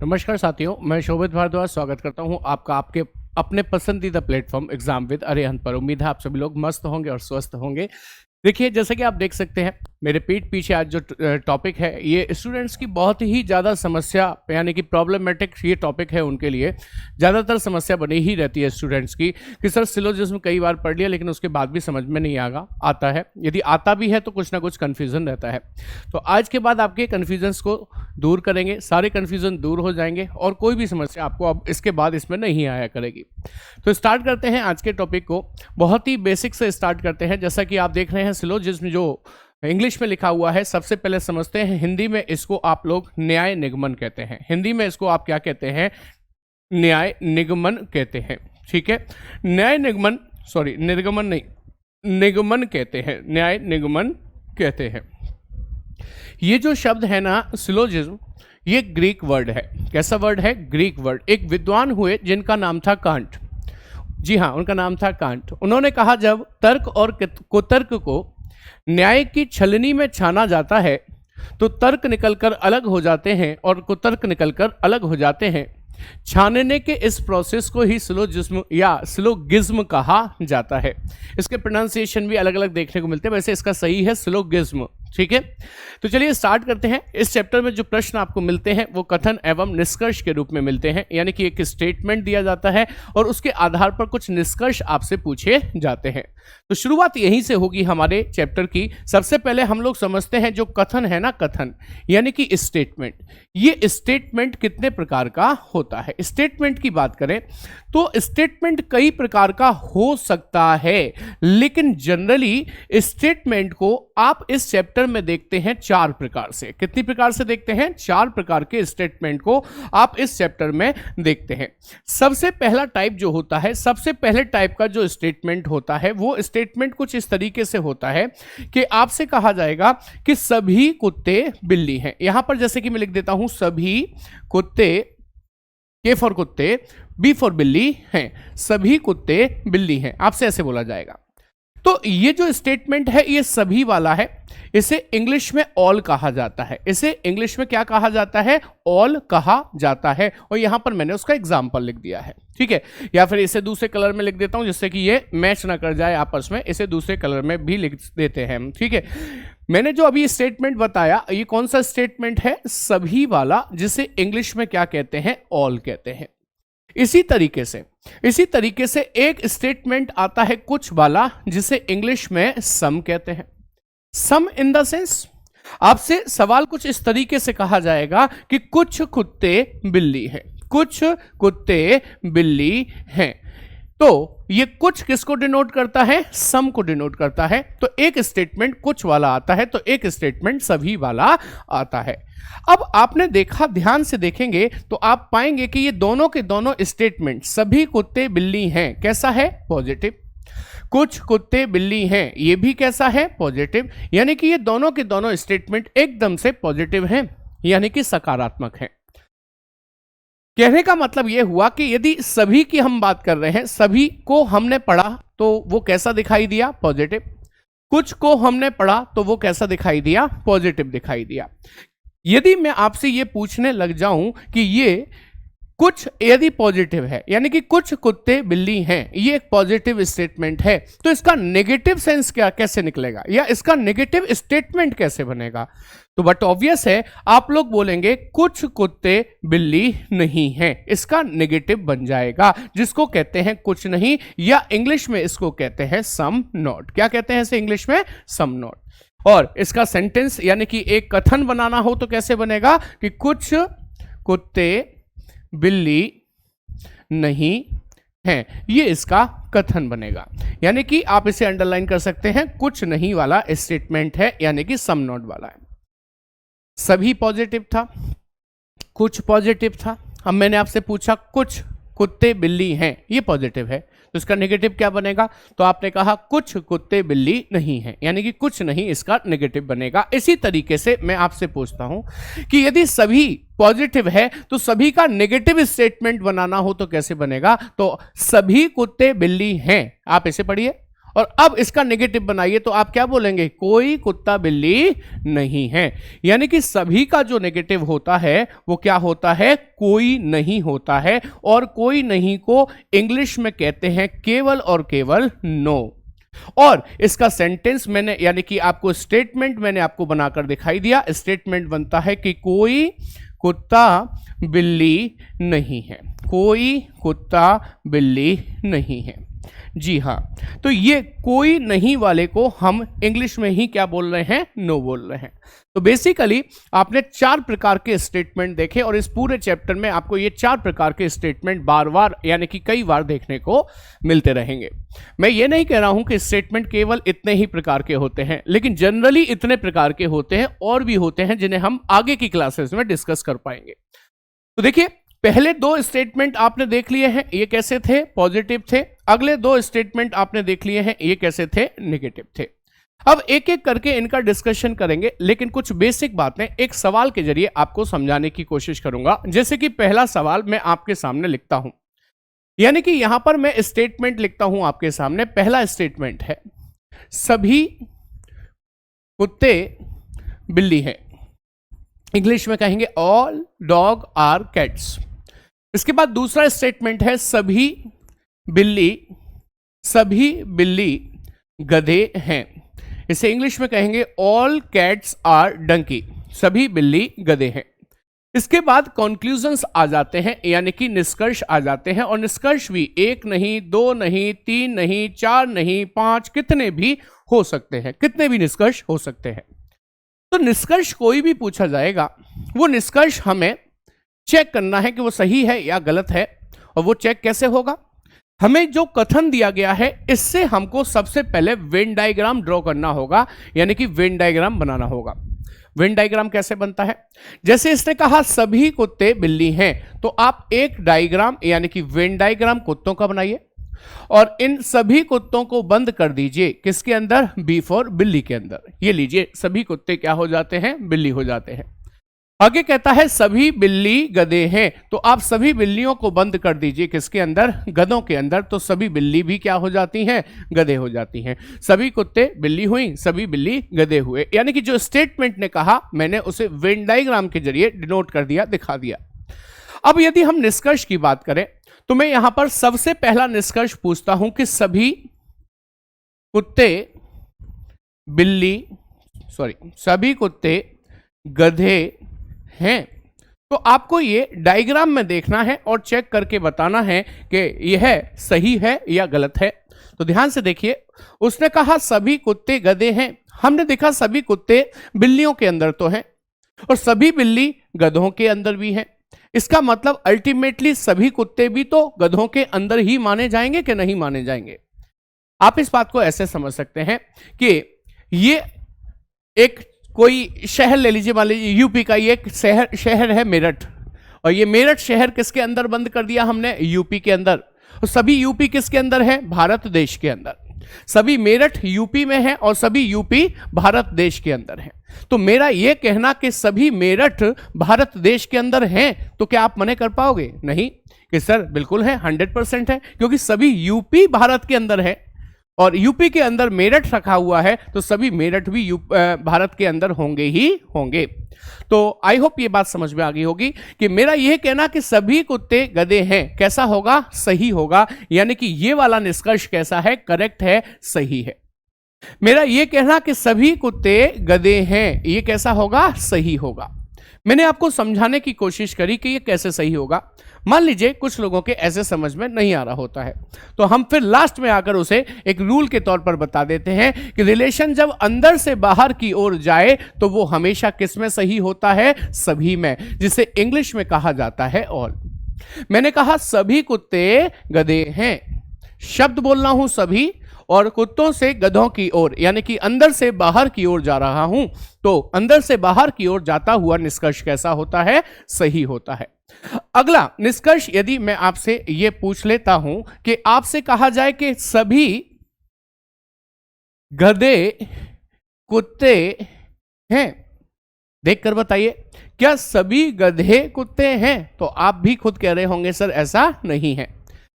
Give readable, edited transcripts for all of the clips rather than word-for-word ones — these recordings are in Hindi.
नमस्कार साथियों, मैं शोभित भारद्वाज स्वागत करता हूं आपका आपके अपने पसंदीदा प्लेटफॉर्म एग्जाम विद अरिहंत पर। उम्मीद है आप सभी लोग मस्त होंगे और स्वस्थ होंगे। देखिए, जैसा कि आप देख सकते हैं मेरे पीठ पीछे आज जो टॉपिक है ये स्टूडेंट्स की बहुत ही ज़्यादा समस्या यानी कि प्रॉब्लमेटिक ये टॉपिक है। उनके लिए ज़्यादातर समस्या बनी ही रहती है स्टूडेंट्स की कि सर सिलोजिज्म कई बार पढ़ लिया लेकिन उसके बाद भी समझ में नहीं आता है। यदि आता भी है तो कुछ ना कुछ कन्फ्यूज़न रहता है। तो आज के बाद आपके कन्फ्यूजन्स को दूर करेंगे, सारे कन्फ्यूज़न दूर हो जाएंगे और कोई भी समस्या आपको अब इसके बाद इसमें नहीं आया करेगी। तो स्टार्ट करते हैं आज के टॉपिक को। बहुत ही बेसिक से स्टार्ट करते हैं। जैसा कि आप देख रहे हैं सिलोजिज्म जो इंग्लिश में लिखा हुआ है, सबसे पहले समझते हैं हिंदी में इसको आप लोग न्याय निगमन कहते हैं। हिंदी में इसको आप क्या कहते हैं? न्याय निगमन कहते हैं। ठीक है, न्याय निगमन निर्गमन नहीं, निगमन कहते हैं, न्याय निगमन कहते हैं। ये जो शब्द है ना सिलोजिज्म, ये ग्रीक वर्ड है। कैसा वर्ड है? Greek word. एक विद्वान हुए जिनका नाम था कांट। जी हाँ, उनका नाम था कांट। उन्होंने कहा जब तर्क और कुतर्क को न्याय की छलनी में छाना जाता है तो तर्क निकलकर अलग हो जाते हैं और कुतर्क निकलकर अलग हो जाते हैं। छानने के इस प्रोसेस को ही सिलोजिज्म या सिलोगिज्म कहा जाता है। इसके प्रोनाउंसिएशन भी अलग अलग देखने को मिलते हैं, वैसे इसका सही है सिलोगिज्म। ठीक है, तो चलिए स्टार्ट करते हैं। इस चैप्टर में जो प्रश्न आपको मिलते हैं वो कथन एवं निष्कर्ष के रूप में मिलते हैं, यानी कि एक स्टेटमेंट दिया जाता है और उसके आधार पर कुछ निष्कर्ष आपसे पूछे जाते हैं। तो शुरुआत यहीं से होगी हमारे चैप्टर की। सबसे पहले हम लोग समझते हैं जो कथन है ना, कथन यानी कि स्टेटमेंट। ये स्टेटमेंट कितने प्रकार का होता है? स्टेटमेंट की बात करें तो स्टेटमेंट कई प्रकार का हो सकता है, लेकिन जनरली स्टेटमेंट को आप इस चैप्टर में देखते हैं 4 प्रकार से। कितनी प्रकार से देखते हैं? 4 प्रकार के स्टेटमेंट को आप इस चैप्टर में देखते हैं। सबसे पहला टाइप जो होता है, सबसे पहले टाइप का जो स्टेटमेंट होता है वो स्टेटमेंट कुछ इस तरीके से होता है कि आपसे कहा जाएगा कि सभी कुत्ते बिल्ली हैं। यहां पर जैसे कि मैं लिख देता हूं सभी कुत्ते, के फॉर कुत्ते, बी फॉर बिल्ली हैं, सभी कुत्ते बिल्ली हैं। आपसे ऐसे बोला जाएगा। तो ये जो स्टेटमेंट है ये सभी वाला है। इसे इंग्लिश में ऑल कहा जाता है। इसे इंग्लिश में क्या कहा जाता है? ऑल कहा जाता है। और यहां पर मैंने उसका एग्जाम्पल लिख दिया है। ठीक है, या फिर इसे दूसरे कलर में लिख देता हूं जिससे कि ये मैच ना कर जाए आपस में। इसे दूसरे कलर में भी लिख देते हैं हम। ठीक है, मैंने जो अभी स्टेटमेंट बताया ये कौन सा स्टेटमेंट है? सभी वाला, जिसे इंग्लिश में क्या कहते हैं? ऑल कहते हैं। इसी तरीके से एक स्टेटमेंट आता है कुछ वाला, जिसे इंग्लिश में सम कहते हैं। सम इन द सेंस आपसे सवाल कुछ इस तरीके से कहा जाएगा कि कुछ कुत्ते बिल्ली हैं, कुछ कुत्ते बिल्ली हैं। तो ये कुछ किसको डिनोट करता है? सम को डिनोट करता है। तो एक स्टेटमेंट कुछ वाला आता है तो एक स्टेटमेंट सभी वाला आता है। अब आपने देखा, ध्यान से देखेंगे तो आप पाएंगे कि ये दोनों के दोनों स्टेटमेंट सभी कुत्ते बिल्ली हैं कैसा है? पॉजिटिव। कुछ कुत्ते बिल्ली हैं ये भी कैसा है? पॉजिटिव। यानी कि ये दोनों के दोनों स्टेटमेंट एकदम से पॉजिटिव हैं, यानी कि सकारात्मक हैं। कहने का मतलब यह हुआ कि यदि सभी की हम बात कर रहे हैं, सभी को हमने पढ़ा तो वो कैसा दिखाई दिया? पॉजिटिव। कुछ को हमने पढ़ा तो वो कैसा दिखाई दिया? पॉजिटिव दिखाई दिया। यदि मैं आपसे ये पूछने लग जाऊं कि ये कुछ यदि पॉजिटिव है, यानी कि कुछ कुत्ते बिल्ली हैं, ये एक पॉजिटिव स्टेटमेंट है, तो इसका नेगेटिव सेंस क्या कैसे निकलेगा या इसका नेगेटिव स्टेटमेंट कैसे बनेगा? तो बट ऑब्वियस है, आप लोग बोलेंगे कुछ कुत्ते बिल्ली नहीं हैं, इसका नेगेटिव बन जाएगा, जिसको कहते हैं कुछ नहीं, या इंग्लिश में इसको कहते हैं सम नॉट। क्या कहते हैं इसे इंग्लिश में? Some not. और इसका सेंटेंस यानी कि एक कथन बनाना हो तो कैसे बनेगा कि कुछ कुत्ते बिल्ली नहीं हैं, ये इसका कथन बनेगा। यानी कि आप इसे अंडरलाइन कर सकते हैं, कुछ नहीं वाला स्टेटमेंट है, यानी कि सम नॉट वाला है। सभी पॉजिटिव था, कुछ पॉजिटिव था। अब मैंने आपसे पूछा कुछ कुत्ते बिल्ली हैं, ये पॉजिटिव है, तो इसका नेगेटिव क्या बनेगा? तो आपने कहा कुछ कुत्ते बिल्ली नहीं हैं, यानी कि कुछ नहीं इसका नेगेटिव बनेगा। इसी तरीके से मैं आपसे पूछता हूं कि यदि सभी पॉजिटिव है तो सभी का नेगेटिव स्टेटमेंट बनाना हो तो कैसे बनेगा? तो सभी कुत्ते बिल्ली हैं, आप इसे पढ़िए, और अब इसका नेगेटिव बनाइए तो आप क्या बोलेंगे, कोई कुत्ता बिल्ली नहीं है। यानी कि सभी का जो नेगेटिव होता है वो क्या होता है, कोई नहीं होता है। और कोई नहीं को इंग्लिश में कहते हैं केवल और केवल नो। और इसका सेंटेंस मैंने यानी कि आपको स्टेटमेंट मैंने आपको बनाकर दिखाई दिया। स्टेटमेंट बनता है कि कोई कुत्ता बिल्ली नहीं है, कोई कुत्ता बिल्ली नहीं है। जी हाँ, तो ये कोई नहीं वाले को हम इंग्लिश में ही क्या बोल रहे हैं, नो बोल रहे हैं। तो बेसिकली आपने 4 प्रकार के स्टेटमेंट देखे और इस पूरे चैप्टर में आपको ये 4 प्रकार के स्टेटमेंट बार बार यानी कि कई बार देखने को मिलते रहेंगे। मैं ये नहीं कह रहा हूं कि स्टेटमेंट केवल इतने ही प्रकार के होते हैं, लेकिन जनरली इतने प्रकार के होते हैं और भी होते हैं जिन्हें हम आगे की क्लासेस में डिस्कस कर पाएंगे। तो देखिए, पहले 2 स्टेटमेंट आपने देख लिए हैं, ये कैसे थे, पॉजिटिव थे। अगले 2 स्टेटमेंट आपने देख लिए हैं, ये कैसे थे, नेगेटिव थे। अब एक एक करके इनका डिस्कशन करेंगे, लेकिन कुछ बेसिक बातें एक सवाल के जरिए आपको समझाने की कोशिश करूंगा। जैसे कि पहला सवाल मैं आपके सामने लिखता हूं, यानी कि यहां पर मैं स्टेटमेंट लिखता हूं आपके सामने। पहला स्टेटमेंट है सभी कुत्ते बिल्ली हैं। इंग्लिश में कहेंगे ऑल डॉग आर कैट्स। इसके बाद दूसरा स्टेटमेंट है सभी बिल्ली गधे हैं। इसे इंग्लिश में कहेंगे ऑल कैट्स आर डंकी। सभी बिल्ली गधे हैं। इसके बाद कंक्लूजन्स आ जाते हैं, यानी कि निष्कर्ष आ जाते हैं। और निष्कर्ष भी 1 नहीं, 2 नहीं, 3 नहीं, 4 नहीं, 5 कितने भी हो सकते हैं, कितने भी निष्कर्ष हो सकते हैं। तो निष्कर्ष कोई भी पूछा जाएगा, वो निष्कर्ष हमें चेक करना है कि वो सही है या गलत है। और वो चेक कैसे होगा, हमें जो कथन दिया गया है इससे हमको सबसे पहले वेन डायग्राम ड्रॉ करना होगा, यानी कि वेन डायग्राम बनाना होगा। वेन डायग्राम कैसे बनता है, जैसे इसने कहा सभी कुत्ते बिल्ली हैं, तो आप एक डायग्राम यानी कि वेन डायग्राम कुत्तों का बनाइए और इन सभी कुत्तों को बंद कर दीजिए किसके अंदर, बी फॉर बिल्ली के अंदर। ये लीजिए, सभी कुत्ते क्या हो जाते हैं, बिल्ली हो जाते हैं। आगे कहता है सभी बिल्ली गधे हैं, तो आप सभी बिल्लियों को बंद कर दीजिए किसके अंदर, गधों के अंदर। तो सभी बिल्ली भी क्या हो जाती हैं, गधे हो जाती हैं। सभी कुत्ते बिल्ली हुई, सभी बिल्ली गधे हुए। यानी कि जो स्टेटमेंट ने कहा मैंने उसे वेन डायग्राम के जरिए डिनोट कर दिया, दिखा दिया। अब यदि हम निष्कर्ष की बात करें तो मैं यहां पर सबसे पहला निष्कर्ष पूछता हूं कि सभी कुत्ते गधे हैं। तो आपको ये डायग्राम में देखना है और चेक करके बताना है कि यह सही है या गलत है। तो ध्यान से देखिए, उसने कहा सभी कुत्ते गधे हैं, हमने देखा सभी कुत्ते बिल्लियों के अंदर तो हैं और सभी बिल्ली गधों के अंदर भी हैं। इसका मतलब अल्टीमेटली सभी कुत्ते भी तो गधों के अंदर ही माने जाएंगे कि नहीं माने जाएंगे। आप इस बात को ऐसे समझ सकते हैं कि ये एक कोई शहर ले लीजिए, मान लीजिए यूपी का ये एक शहर है मेरठ, और ये मेरठ शहर किसके अंदर बंद कर दिया हमने, यूपी के अंदर। और सभी यूपी किसके अंदर है, भारत देश के अंदर। सभी मेरठ यूपी में है और सभी यूपी भारत देश के अंदर है। तो मेरा यह कहना कि सभी मेरठ भारत देश के अंदर हैं, तो क्या आप मने कर पाओगे, नहीं कि सर बिल्कुल है, 100% है, क्योंकि सभी यूपी भारत के अंदर है और यूपी के अंदर मेरठ रखा हुआ है, तो सभी मेरठ भी भारत के अंदर होंगे ही होंगे। तो आई होप ये बात समझ में आ गई होगी कि मेरा यह कहना कि सभी कुत्ते गधे हैं कैसा होगा, सही होगा। यानी कि ये वाला निष्कर्ष कैसा है, करेक्ट है, सही है। मेरा यह कहना कि सभी कुत्ते गधे हैं, ये कैसा होगा, सही होगा। मैंने आपको समझाने की कोशिश करी कि ये कैसे सही होगा। मान लीजिए कुछ लोगों के ऐसे समझ में नहीं आ रहा होता है, तो हम फिर लास्ट में आकर उसे एक रूल के तौर पर बता देते हैं कि रिलेशन जब अंदर से बाहर की ओर जाए तो वो हमेशा किस में सही होता है, सभी में, जिसे इंग्लिश में कहा जाता है ऑल। मैंने कहा सभी कुत्ते गधे हैं, शब्द बोल रहा हूं सभी, और कुत्तों से गधों की ओर, यानी कि अंदर से बाहर की ओर जा रहा हूं, तो अंदर से बाहर की ओर जाता हुआ निष्कर्ष कैसा होता है, सही होता है। अगला निष्कर्ष यदि मैं आपसे यह पूछ लेता हूं कि आपसे कहा जाए कि सभी गधे कुत्ते हैं, देखकर बताइए क्या सभी गधे कुत्ते हैं, तो आप भी खुद कह रहे होंगे सर ऐसा नहीं है।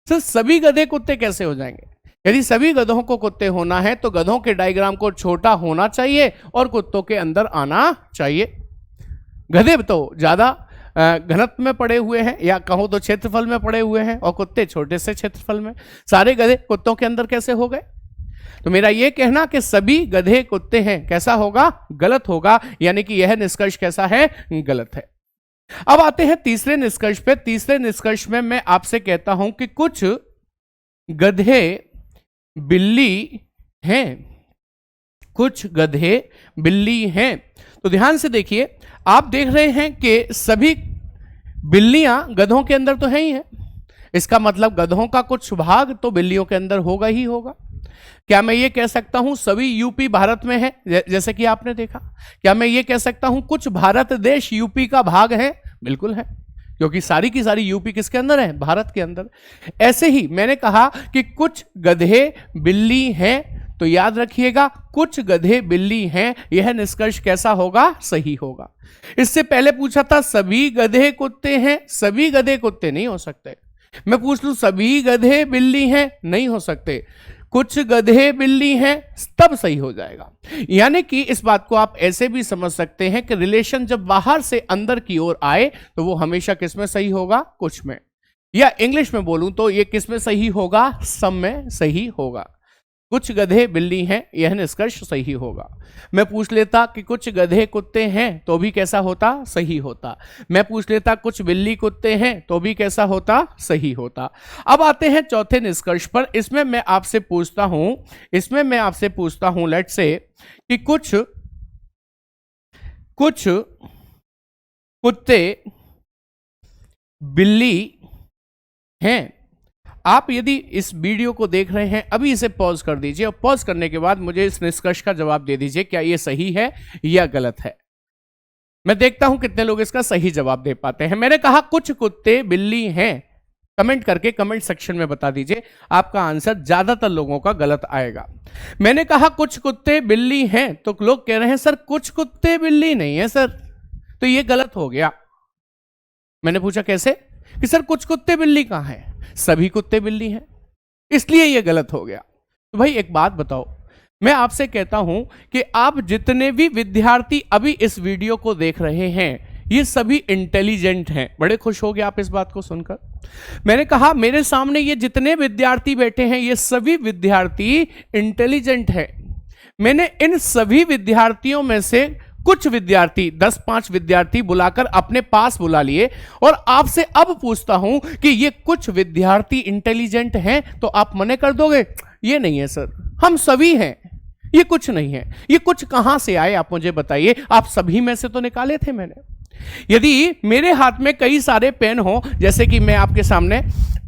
सर सभी गधे कुत्ते कैसे हो जाएंगे, यदि सभी गधों को कुत्ते होना है तो गधों के डायग्राम को छोटा होना चाहिए और कुत्तों के अंदर आना चाहिए। गधे तो ज्यादा घनत्व में पड़े हुए हैं या कहो तो क्षेत्रफल में पड़े हुए हैं और कुत्ते छोटे से क्षेत्रफल में। सारे गधे कुत्तों के अंदर कैसे हो गए? तो मेरा यह कहना कि सभी गधे कुत्ते हैं कैसा होगा? गलत होगा। यानी कि यह निष्कर्ष कैसा है? गलत है। अब आते हैं तीसरे निष्कर्ष पे। तीसरे निष्कर्ष में मैं आपसे कहता हूं कि कुछ गधे बिल्ली हैं, कुछ गधे बिल्ली हैं। तो ध्यान से देखिए, आप देख रहे हैं कि सभी बिल्लियां गधों के अंदर तो है ही है। इसका मतलब गधों का कुछ भाग तो बिल्लियों के अंदर होगा ही होगा। क्या मैं ये कह सकता हूं सभी यूपी भारत में है, जैसे कि आपने देखा? क्या मैं ये कह सकता हूं कुछ भारत देश यूपी का भाग है? बिल्कुल है, क्योंकि सारी की सारी यूपी किसके अंदर है? भारत के अंदर। ऐसे ही मैंने कहा कि कुछ गधे बिल्ली हैं, तो याद रखिएगा कुछ गधे बिल्ली हैं, यह निष्कर्ष कैसा होगा? सही होगा। इससे पहले पूछा था सभी गधे कुत्ते हैं, सभी गधे कुत्ते नहीं हो सकते। मैं पूछ लूं सभी गधे बिल्ली हैं, नहीं हो सकते। कुछ गधे बिल्ली हैं, तब सही हो जाएगा। यानी कि इस बात को आप ऐसे भी समझ सकते हैं कि रिलेशन जब बाहर से अंदर की ओर आए तो वो हमेशा किस में सही होगा? कुछ में। या इंग्लिश में बोलूं तो ये किस में सही होगा? सब में सही होगा। कुछ गधे बिल्ली हैं, यह निष्कर्ष सही होगा। मैं पूछ लेता कि कुछ गधे कुत्ते हैं, तो भी कैसा होता? सही होता। मैं पूछ लेता कुछ बिल्ली कुत्ते हैं, तो भी कैसा होता? सही होता। अब आते हैं चौथे निष्कर्ष पर। इसमें मैं आपसे पूछता हूं लेट्स से कि कुछ कुत्ते बिल्ली हैं। आप यदि इस वीडियो को देख रहे हैं अभी इसे पॉज कर दीजिए और पॉज करने के बाद मुझे इस निष्कर्ष का जवाब दे दीजिए, क्या यह सही है या गलत है। मैं देखता हूं कितने लोग इसका सही जवाब दे पाते हैं। मैंने कहा कुछ कुत्ते बिल्ली हैं, कमेंट करके कमेंट सेक्शन में बता दीजिए। आपका आंसर ज्यादातर लोगों का गलत आएगा। मैंने कहा कुछ कुत्ते बिल्ली हैं, तो लोग कह रहे हैं सर कुछ कुत्ते बिल्ली नहीं है सर, तो यह गलत हो गया। मैंने पूछा कैसे? कि सर कुछ कुत्ते बिल्ली कहां है? सभी कुत्ते बिल्ली हैं, इसलिए यह गलत हो गया। तो भाई एक बात बताओ, मैं आपसे कहता हूं कि आप जितने भी विद्यार्थी अभी इस वीडियो को देख रहे हैं ये सभी इंटेलिजेंट हैं। बड़े खुश हो गए आप इस बात को सुनकर। मैंने कहा मेरे सामने ये जितने विद्यार्थी बैठे हैं ये सभी विद्यार्थी इंटेलिजेंट हैं। मैंने इन सभी विद्यार्थियों में से कुछ विद्यार्थी 10-5 विद्यार्थी बुलाकर अपने पास बुला लिए और आपसे अब पूछता हूं कि ये कुछ विद्यार्थी इंटेलिजेंट हैं, तो आप मने कर दोगे ये नहीं है सर, हम सभी हैं, ये कुछ नहीं है। ये कुछ कहां से आए आप मुझे बताइए? आप सभी में से तो निकाले थे मैंने। यदि मेरे हाथ में कई सारे पेन हो, जैसे कि मैं आपके सामने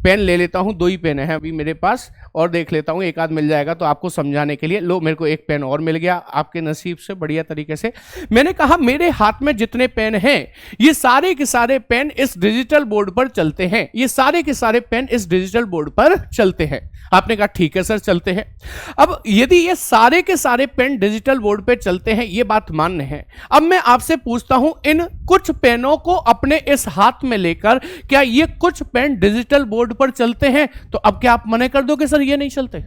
पेन ले लेता हूं, 2 ही पेन है अभी मेरे पास, और देख लेता हूं एक आध मिल जाएगा तो आपको समझाने के लिए। लो मेरे को एक पेन और मिल गया आपके नसीब से बढ़िया तरीके से। मैंने कहा मेरे हाथ में जितने पेन हैं ये सारे के सारे पेन इस डिजिटल बोर्ड पर चलते हैं, ये सारे के सारे पेन इस डिजिटल बोर्ड पर चलते हैं। आपने कहा ठीक है सर चलते हैं। अब यदि ये सारे के सारे पेन डिजिटल बोर्ड पर चलते हैं, ये बात मान्य है। अब मैं आपसे पूछता हूं इन कुछ पेनों को अपने इस हाथ में लेकर क्या ये कुछ पेन डिजिटल बोर्ड पर चलते हैं? तो अब क्या आप मने कर दोगे सर ये नहीं चलते?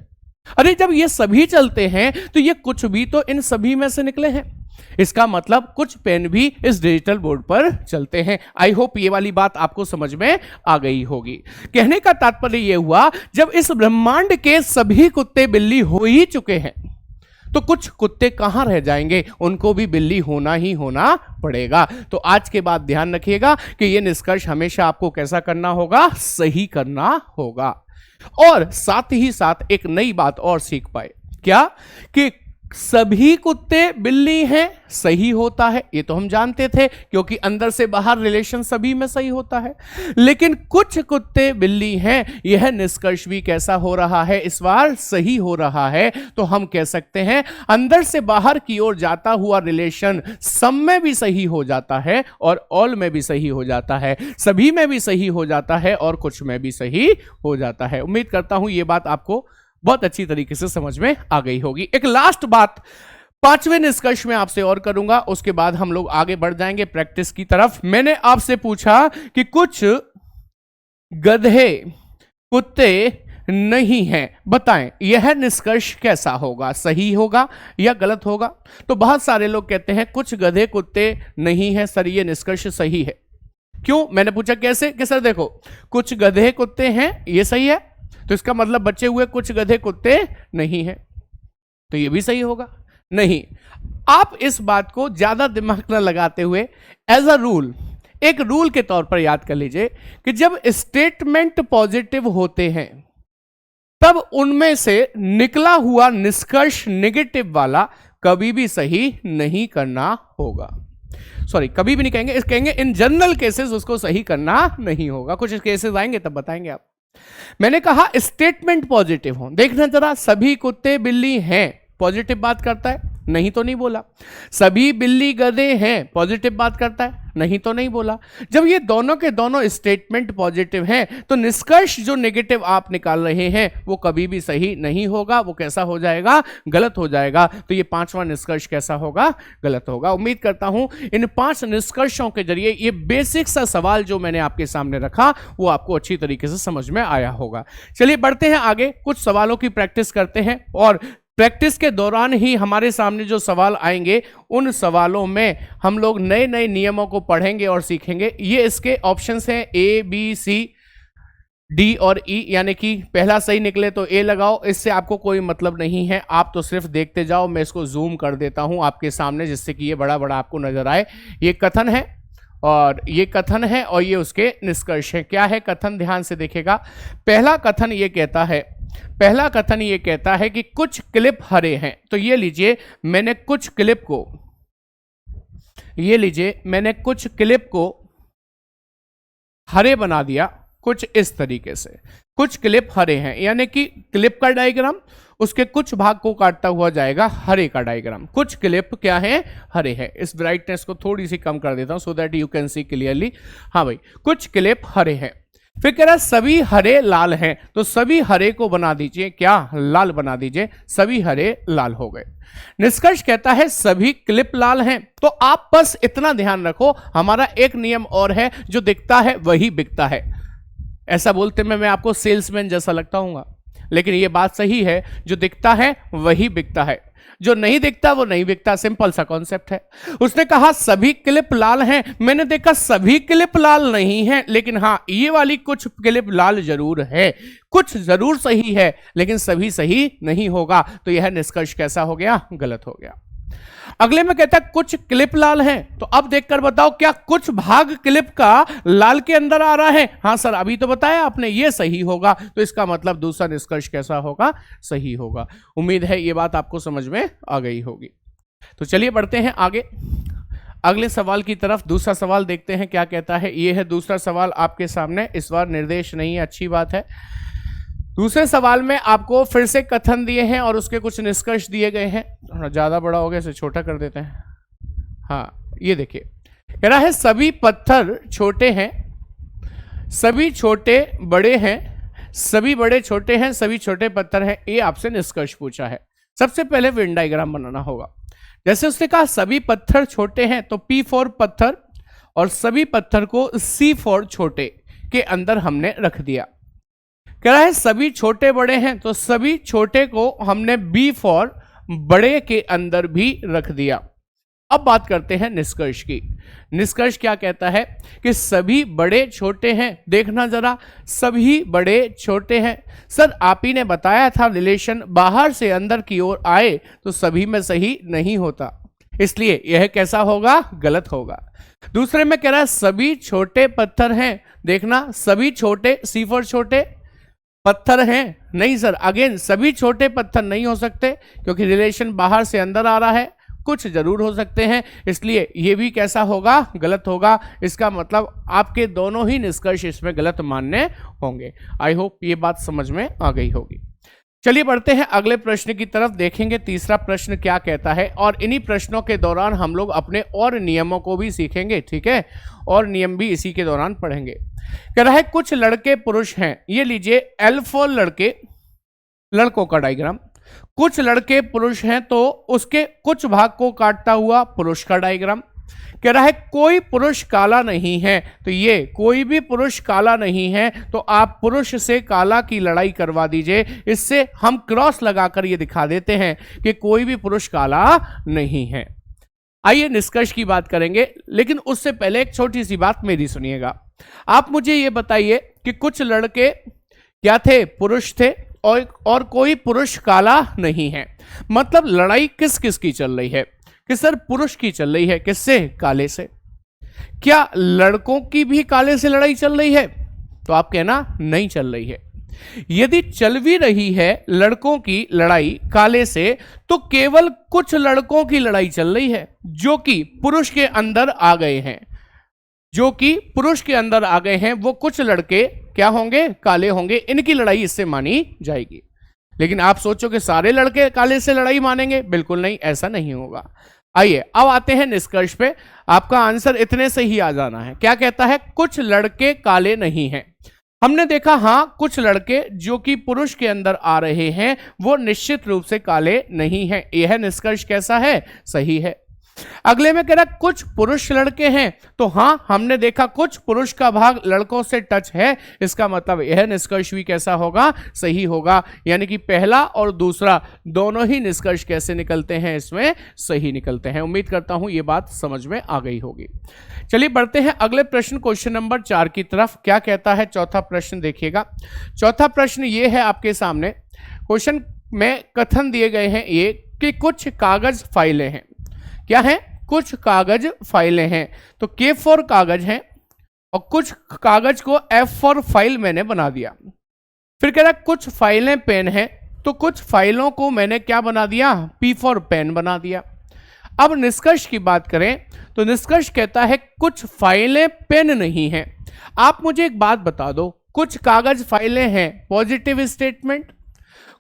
अरे जब ये सभी चलते हैं तो ये कुछ भी तो इन सभी में से निकले हैं। इसका मतलब कुछ पेन भी इस डिजिटल बोर्ड पर चलते हैं। आई होप ये वाली बात आपको समझ में आ गई होगी। कहने का तात्पर्य यह हुआ जब इस ब्रह्मांड के सभी कुत्ते बिल्ली हो ही चुके हैं तो कुछ कुत्ते कहां रह जाएंगे? उनको भी बिल्ली होना ही होना पड़ेगा। तो आज के बाद ध्यान रखिएगा कि यह निष्कर्ष हमेशा आपको कैसा करना होगा? सही करना होगा। और साथ ही साथ एक नई बात और सीख पाए, क्या? कि सभी कुत्ते बिल्ली हैं सही होता है, ये तो हम जानते थे क्योंकि अंदर से बाहर रिलेशन सभी में सही होता है। लेकिन कुछ कुत्ते बिल्ली हैं, यह निष्कर्ष भी कैसा हो रहा है? इस बार सही हो रहा है। तो हम कह सकते हैं अंदर से बाहर की ओर जाता हुआ रिलेशन सब में भी सही हो जाता है और ऑल में भी सही हो जाता है, सभी में भी सही हो जाता है और कुछ में भी सही हो जाता है। उम्मीद करता हूं यह बात आपको बहुत अच्छी तरीके से समझ में आ गई होगी। एक लास्ट बात 5वें निष्कर्ष में आपसे और करूंगा, उसके बाद हम लोग आगे बढ़ जाएंगे प्रैक्टिस की तरफ। मैंने आपसे पूछा कि कुछ गधे कुत्ते नहीं है। बताएं यह निष्कर्ष कैसा होगा, सही होगा या गलत होगा? तो बहुत सारे लोग कहते हैं कुछ गधे कुत्ते नहीं है सर, ये निष्कर्ष सही है। क्यों? मैंने पूछा कैसे कि सर देखो कुछ गधे कुत्ते हैं ये सही है, तो इसका मतलब बचे हुए कुछ गधे कुत्ते नहीं है, तो ये भी सही होगा। नहीं, आप इस बात को ज्यादा दिमाग न लगाते हुए एज अ रूल, एक रूल के तौर पर याद कर लीजिए कि जब स्टेटमेंट पॉजिटिव होते हैं तब उनमें से निकला हुआ निष्कर्ष नेगेटिव वाला कभी भी सही नहीं करना होगा। सॉरी, कभी भी नहीं कहेंगे, इस कहेंगे इन जनरल केसेस उसको सही करना नहीं होगा। कुछ केसेस आएंगे तब बताएंगे आप। मैंने कहा स्टेटमेंट पॉजिटिव हो, देखना जरा, सभी कुत्ते बिल्ली हैं, पॉजिटिव बात करता है, नहीं तो नहीं बोला। सभी बिल्ली गधे हैं, पॉजिटिव बात करता है, नहीं तो नहीं बोला। जब ये दोनों के दोनों स्टेटमेंट पॉजिटिव हैं तो निष्कर्ष जो नेगेटिव आप निकाल रहे हैं वो कभी भी सही नहीं होगा, वो कैसा हो जाएगा? गलत हो जाएगा। तो ये पांचवा निष्कर्ष कैसा होगा? गलत होगा। उम्मीद करता हूं इन 5 निष्कर्षों के जरिए ये बेसिक सा सवाल जो मैंने आपके सामने रखा वो आपको अच्छी तरीके से समझ में आया होगा। चलिए बढ़ते हैं आगे, कुछ सवालों की प्रैक्टिस करते हैं और प्रैक्टिस के दौरान ही हमारे सामने जो सवाल आएंगे उन सवालों में हम लोग नए नए नियमों को पढ़ेंगे और सीखेंगे। ये इसके ऑप्शंस हैं ए, बी, सी, डी और ई, यानी कि पहला सही निकले तो ए लगाओ, इससे आपको कोई मतलब नहीं है, आप तो सिर्फ देखते जाओ। मैं इसको जूम कर देता हूं आपके सामने जिससे कि ये बड़ा बड़ा आपको नजर आए। ये कथन है और ये कथन है और ये उसके निष्कर्ष है। क्या है कथन? ध्यान से देखिएगा। पहला कथन ये कहता है कि कुछ क्लिप हरे हैं। तो ये लीजिए मैंने कुछ क्लिप को हरे बना दिया कुछ इस तरीके से। कुछ क्लिप हरे हैं यानी कि क्लिप का डायग्राम, उसके कुछ भाग को काटता हुआ जाएगा हरे का डायग्राम। कुछ क्लिप क्या है? हरे हैं। इस ब्राइटनेस को थोड़ी सी कम कर देता हूं so that you can see clearly. हाँ भाई, कुछ क्लिप हरे हैं। फिर कह रहा सभी हरे लाल हैं, तो सभी हरे को बना दीजिए, क्या? लाल बना दीजिए। सभी हरे लाल हो गए। निष्कर्ष कहता है सभी क्लिप लाल हैं। तो आप बस इतना ध्यान रखो, हमारा एक नियम और है, जो दिखता है वही बिकता है। ऐसा बोलते में मैं आपको सेल्समैन जैसा लगता हूँ, लेकिन यह बात सही है, जो दिखता है वही बिकता है, जो नहीं दिखता वो नहीं बिकता। सिंपल सा कॉन्सेप्ट है। उसने कहा सभी क्लिप लाल हैं, मैंने देखा सभी क्लिप लाल नहीं है, लेकिन हाँ ये वाली कुछ क्लिप लाल जरूर है। कुछ जरूर सही है लेकिन सभी सही नहीं होगा, तो यह निष्कर्ष कैसा हो गया? गलत हो गया। अगले में कहता है कुछ क्लिप लाल हैं, तो अब देखकर बताओ क्या कुछ भाग क्लिप का लाल के अंदर आ रहा है? हाँ सर, अभी तो बताया आपने, ये सही होगा, तो इसका मतलब दूसरा निष्कर्ष कैसा होगा? सही होगा। उम्मीद है ये बात आपको समझ में आ गई होगी। तो चलिए बढ़ते हैं आगे अगले सवाल की तरफ। दूसरा सवाल देखते हैं क्या कहता है। ये है दूसरा सवाल आपके सामने। इस बार निर्देश नहीं है, अच्छी बात है। दूसरे सवाल में आपको फिर से कथन दिए हैं और उसके कुछ निष्कर्ष दिए गए हैं। थोड़ा ज्यादा बड़ा हो गया, इसे छोटा कर देते हैं। हाँ, ये देखिए, कह रहा है सभी पत्थर छोटे हैं, सभी छोटे बड़े हैं, सभी बड़े छोटे हैं, सभी छोटे पत्थर हैं। ये आपसे निष्कर्ष पूछा है। सबसे पहले वेन डायग्राम बनाना होगा। जैसे उसने कहा सभी पत्थर छोटे हैं, तो P फॉर पत्थर और सभी पत्थर को C फॉर छोटे के अंदर हमने रख दिया। कह रहा है सभी छोटे बड़े हैं, तो सभी छोटे को हमने B फॉर बड़े के अंदर भी रख दिया। अब बात करते हैं निष्कर्ष की। निष्कर्ष क्या कहता है कि सभी बड़े छोटे हैं। देखना जरा, सभी बड़े छोटे हैं। सर आप ही ने बताया था रिलेशन बाहर से अंदर की ओर आए तो सभी में सही नहीं होता, इसलिए यह कैसा होगा? गलत होगा। दूसरे में कह रहा है सभी छोटे पत्थर हैं। देखना, सभी छोटे C फॉर छोटे पत्थर हैं, नहीं सर, अगेन सभी छोटे पत्थर नहीं हो सकते क्योंकि रिलेशन बाहर से अंदर आ रहा है। कुछ जरूर हो सकते हैं, इसलिए ये भी कैसा होगा? गलत होगा। इसका मतलब आपके दोनों ही निष्कर्ष इसमें गलत मानने होंगे। आई होप ये बात समझ में आ गई होगी। चलिए बढ़ते हैं अगले प्रश्न की तरफ, देखेंगे तीसरा प्रश्न क्या कहता है और इन्हीं प्रश्नों के दौरान हम लोग अपने और नियमों को भी सीखेंगे, ठीक है, और नियम भी इसी के दौरान पढ़ेंगे। कह रहा है कुछ लड़के पुरुष हैं। ये लीजिए L फॉर लड़के, लड़कों का डायग्राम। कुछ लड़के पुरुष हैं तो उसके कुछ भाग को काटता हुआ पुरुष का डायग्राम। कह रहा है कोई पुरुष काला नहीं है, तो ये कोई भी पुरुष काला नहीं है, तो आप पुरुष से काला की लड़ाई करवा दीजिए। इससे हम क्रॉस लगाकर ये दिखा देते हैं कि कोई भी पुरुष काला नहीं है। आइए निष्कर्ष की बात करेंगे, लेकिन उससे पहले एक छोटी सी बात मेरी सुनिएगा। आप मुझे ये बताइए कि कुछ लड़के क्या थे, पुरुष थे, और कोई पुरुष काला नहीं है। मतलब लड़ाई किस किस की चल रही है? कि सर पुरुष की चल रही है। किससे? काले से। क्या लड़कों की भी काले से लड़ाई चल रही है? तो आप कहना नहीं चल रही है। यदि चल भी रही है लड़कों की लड़ाई काले से, तो केवल कुछ लड़कों की लड़ाई चल रही है जो कि पुरुष के अंदर आ गए हैं। जो कि पुरुष के अंदर आ गए हैं वो कुछ लड़के क्या होंगे? काले होंगे। इनकी लड़ाई इससे मानी जाएगी। लेकिन आप सोचो कि सारे लड़के काले से लड़ाई मानेंगे? बिल्कुल नहीं, ऐसा नहीं होगा। आइए अब आते हैं निष्कर्ष पे। आपका आंसर इतने से ही आ जाना है। क्या कहता है? कुछ लड़के काले नहीं हैं। हमने देखा हां, कुछ लड़के जो कि पुरुष के अंदर आ रहे हैं वो निश्चित रूप से काले नहीं हैं। यह निष्कर्ष कैसा है? सही है। अगले में कह रहा कुछ पुरुष लड़के हैं, तो हां हमने देखा कुछ पुरुष का भाग लड़कों से टच है। इसका मतलब यह निष्कर्ष भी कैसा होगा? सही होगा। यानी कि पहला और दूसरा दोनों ही निष्कर्ष कैसे निकलते हैं? इसमें सही निकलते हैं। उम्मीद करता हूं यह बात समझ में आ गई होगी। चलिए बढ़ते हैं अगले प्रश्न, क्वेश्चन नंबर 4 की तरफ। क्या कहता है चौथा प्रश्न? देखिएगा, चौथा प्रश्न ये है आपके सामने। क्वेश्चन में कथन दिए गए हैं ये कि कुछ कागज फाइलें हैं। क्या है? कुछ कागज फाइलें हैं। तो K फॉर कागज हैं और कुछ कागज को F फॉर फाइल मैंने बना दिया। फिर कह रहा कुछ फाइलें पेन हैं, तो कुछ फाइलों को मैंने क्या बना दिया? P फॉर पेन बना दिया। अब निष्कर्ष की बात करें तो निष्कर्ष कहता है कुछ फाइलें पेन नहीं हैं। आप मुझे एक बात बता दो, कुछ कागज फाइलें हैं, पॉजिटिव स्टेटमेंट,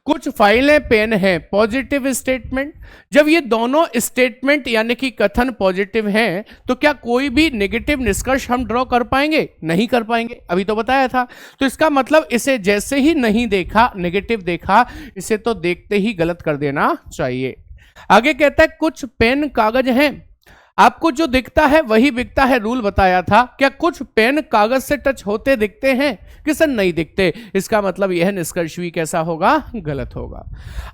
कुछ फाइलें पेन हैं, पॉजिटिव स्टेटमेंट। जब ये दोनों स्टेटमेंट यानी कि कथन पॉजिटिव हैं, तो क्या कोई भी नेगेटिव निष्कर्ष हम ड्रॉ कर पाएंगे? नहीं कर पाएंगे, अभी तो बताया था। तो इसका मतलब इसे जैसे ही नहीं देखा, नेगेटिव देखा, इसे तो देखते ही गलत कर देना चाहिए। आगे कहता है कुछ पेन कागज हैं, आपको जो दिखता है वही बिकता है, रूल बताया था। क्या कुछ पेन कागज से टच होते दिखते हैं? कि सर नहीं दिखते। इसका मतलब यह निष्कर्ष भी कैसा होगा? गलत होगा।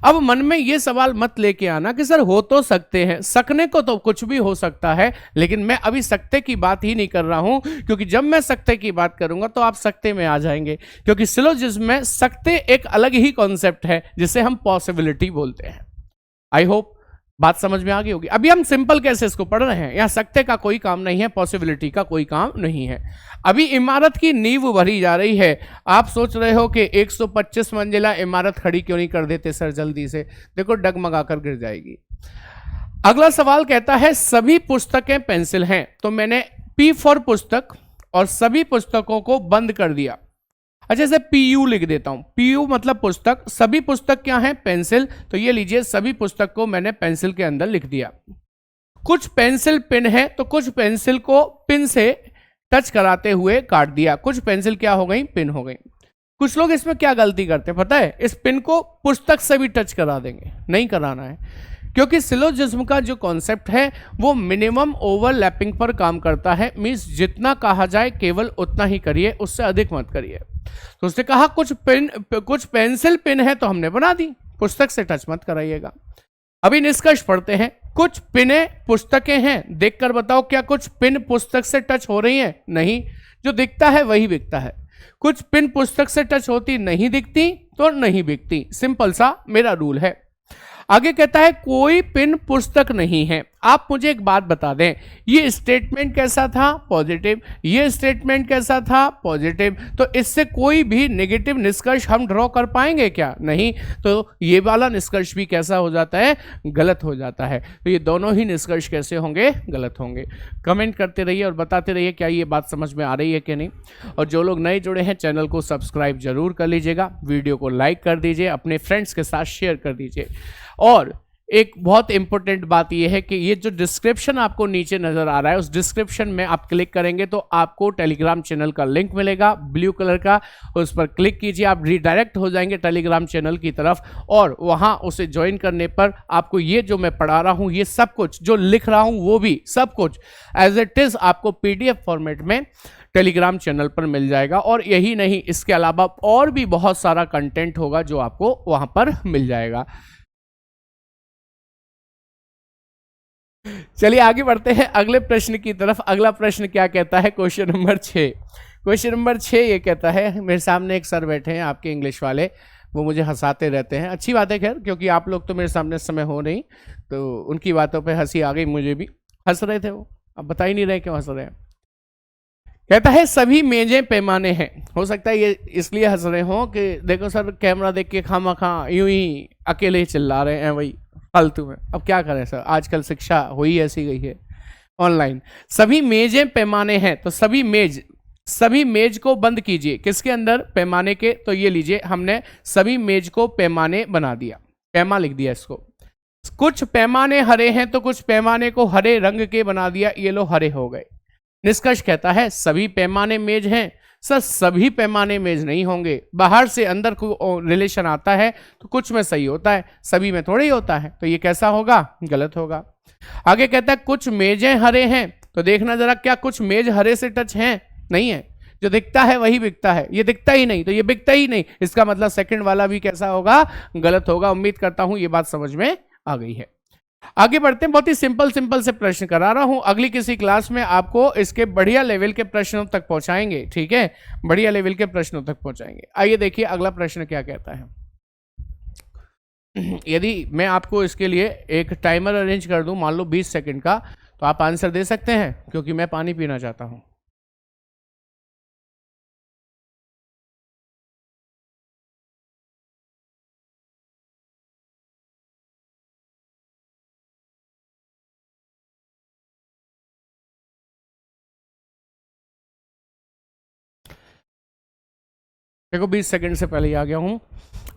अब मन में यह सवाल मत लेके आना कि सर हो तो सकते हैं, सकने को तो कुछ भी हो सकता है, लेकिन मैं अभी सकते की बात ही नहीं कर रहा हूं, क्योंकि जब मैं सकते की बात करूंगा तो आप सकते में आ जाएंगे। क्योंकि सिलोजिज्म में सकते एक अलग ही कॉन्सेप्ट है जिसे हम पॉसिबिलिटी बोलते हैं। आई होप बात समझ में आ गई होगी। अभी हम सिंपल कैसे इसको पढ़ रहे हैं। यहां सकते का कोई काम नहीं है, पॉसिबिलिटी का कोई काम नहीं है। अभी इमारत की नींव भरी जा रही है। आप सोच रहे हो कि 125 मंजिला इमारत खड़ी क्यों नहीं कर देते सर जल्दी से? देखो डगमगा कर गिर जाएगी। अगला सवाल कहता है सभी पुस्तकें पेंसिल हैं, तो मैंने P फॉर पुस्तक और सभी पुस्तकों को बंद कर दिया। अच्छा, इसे PU लिख देता हूं। PU मतलब पुस्तक, सभी पुस्तक क्या है? पेंसिल। तो ये लीजिए, सभी पुस्तक को मैंने पेंसिल के अंदर लिख दिया। कुछ पेंसिल पिन है, तो कुछ पेंसिल को पिन से टच कराते हुए काट दिया। कुछ पेंसिल क्या हो गई? पिन हो गई। कुछ लोग इसमें क्या गलती करते हैं पता है? इस पिन को पुस्तक से भी टच करा देंगे। नहीं कराना है, क्योंकि सिलोजिज्म का जो कॉन्सेप्ट है वो मिनिमम ओवरलैपिंग पर काम करता है। मींस जितना कहा जाए केवल उतना ही करिए, उससे अधिक मत करिए। तो उसने कहा कुछ पेंसिल पिन है, तो हमने बना दी, पुस्तक से टच मत कराइएगा। अभी निष्कर्ष पढ़ते हैं। कुछ पिनें पुस्तकें हैं, देखकर बताओ क्या कुछ पिन पुस्तक से टच हो रही हैं? नहीं, जो दिखता है वही बिकता है। कुछ पिन पुस्तक से टच होती नहीं दिखती तो नहीं बिकती। सिंपल सा मेरा रूल है। आगे कहता है कोई पिन पुस्तक नहीं है। आप मुझे एक बात बता दें, ये स्टेटमेंट कैसा था? पॉजिटिव। ये स्टेटमेंट कैसा था? पॉजिटिव। तो इससे कोई भी नेगेटिव निष्कर्ष हम ड्रॉ कर पाएंगे क्या? नहीं। तो ये वाला निष्कर्ष भी कैसा हो जाता है? गलत हो जाता है। तो ये दोनों ही निष्कर्ष कैसे होंगे? गलत होंगे। कमेंट करते रहिए और बताते रहिए क्या ये बात समझ में आ रही है कि नहीं। और जो लोग नए जुड़े हैं चैनल को सब्सक्राइब जरूर कर लीजिएगा, वीडियो को लाइक कर दीजिए, अपने फ्रेंड्स के साथ शेयर कर दीजिए। और एक बहुत इंपॉर्टेंट बात यह है कि ये जो डिस्क्रिप्शन आपको नीचे नजर आ रहा है, उस डिस्क्रिप्शन में आप क्लिक करेंगे तो आपको टेलीग्राम चैनल का लिंक मिलेगा ब्लू कलर का, उस पर क्लिक कीजिए, आप रिडायरेक्ट हो जाएंगे टेलीग्राम चैनल की तरफ, और वहां उसे ज्वाइन करने पर आपको ये जो मैं पढ़ा रहा हूं, ये सब कुछ जो लिख रहा हूं वो भी सब कुछ एज इट इज आपको पीडीएफ फॉर्मेट में टेलीग्राम चैनल पर मिल जाएगा। और यही नहीं, इसके अलावा और भी बहुत सारा कंटेंट होगा जो आपको वहां पर मिल जाएगा। चलिए आगे बढ़ते हैं अगले प्रश्न की तरफ। अगला प्रश्न क्या कहता है, क्वेश्चन नंबर 6। क्वेश्चन नंबर 6 ये कहता है, मेरे सामने एक सर बैठे हैं आपके इंग्लिश वाले, वो मुझे हंसाते रहते हैं। अच्छी बात है खैर, क्योंकि आप लोग तो मेरे सामने इस समय हो नहीं, तो उनकी बातों पे हंसी आ गई, मुझे भी। हंस रहे थे वो, अब बता ही नहीं रहे क्यों हंस रहे हैं। कहता है सभी मेजें पैमाने हैं। हो सकता है ये इसलिए हंस रहे हो कि देखो सर कैमरा देख के खामा यूं ही अकेले ही चिल्ला रहे हैं वही फालतू में। अब क्या करें सर, आजकल शिक्षा हुई ऐसी गई है ऑनलाइन। सभी मेजें पैमाने हैं, तो सभी मेज को बंद कीजिए। किसके अंदर? पैमाने के। तो ये लीजिए, हमने सभी मेज को पैमाने बना दिया, पैमा लिख दिया इसको। कुछ पैमाने हरे हैं तो कुछ पैमाने को हरे रंग के बना दिया, ये लो हरे हो गए। निष्कर्ष कहता है सभी पैमाने मेज हैं। सर सभी पैमाने मेज नहीं होंगे, बाहर से अंदर को रिलेशन आता है तो कुछ में सही होता है, सभी में थोड़ा ही होता है, तो ये कैसा होगा? गलत होगा। आगे कहता है कुछ मेजें हरे हैं, तो देखना जरा क्या कुछ मेज हरे से टच हैं? नहीं है। जो दिखता है वही बिकता है, ये दिखता ही नहीं तो ये बिकता ही नहीं, इसका मतलब सेकंड वाला भी कैसा होगा? गलत होगा। उम्मीद करता हूं ये बात समझ में आ गई है। आगे बढ़ते हैं, बहुत ही सिंपल से प्रश्न करा रहा हूं। अगली किसी क्लास में आपको इसके बढ़िया लेवल के प्रश्नों तक पहुंचाएंगे, ठीक है, बढ़िया लेवल के प्रश्नों तक पहुंचाएंगे। आइए देखिए अगला प्रश्न क्या कहता है। यदि मैं आपको इसके लिए एक टाइमर अरेंज कर दूं, मान लो 20 सेकंड का, तो आप आंसर दे सकते हैं, क्योंकि मैं पानी पीना चाहता हूं। देखो 20 सेकंड से पहले ही आ गया हूं।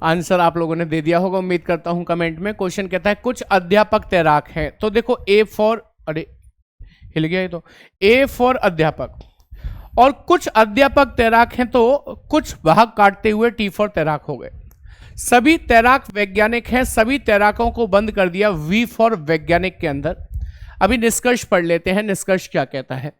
आंसर आप लोगों ने दे दिया होगा, उम्मीद करता हूं कमेंट में। क्वेश्चन कहता है कुछ अध्यापक तैराक हैं, तो देखो ए फॉर, अरे हिल गया ये तो, ए फॉर अध्यापक, और कुछ अध्यापक तैराक हैं तो कुछ भाग काटते हुए टी फॉर तैराक हो गए। सभी तैराक वैज्ञानिक हैं, सभी तैराकों को बंद कर दिया वी फॉर वैज्ञानिक के अंदर। अभी निष्कर्ष पढ़ लेते हैं, निष्कर्ष क्या कहता है।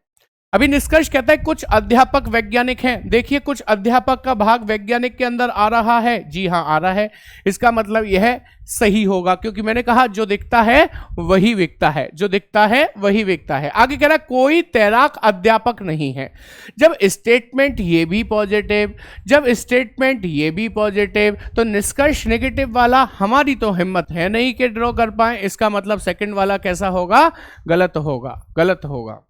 अभी निष्कर्ष कहता है कुछ अध्यापक वैज्ञानिक हैं। देखिए कुछ अध्यापक का भाग वैज्ञानिक के अंदर आ रहा है, जी हां आ रहा है। इसका मतलब यह सही होगा, क्योंकि मैंने कहा जो दिखता है वही बिकता है, जो दिखता है वही बिकता है। आगे कह रहा है कोई तैराक अध्यापक नहीं है। जब स्टेटमेंट ये भी पॉजिटिव, जब स्टेटमेंट ये भी पॉजिटिव, तो निष्कर्ष नेगेटिव वाला हमारी तो हिम्मत है नहीं कि ड्रॉ कर पाए। इसका मतलब सेकंड वाला कैसा होगा? गलत होगा, गलत होगा।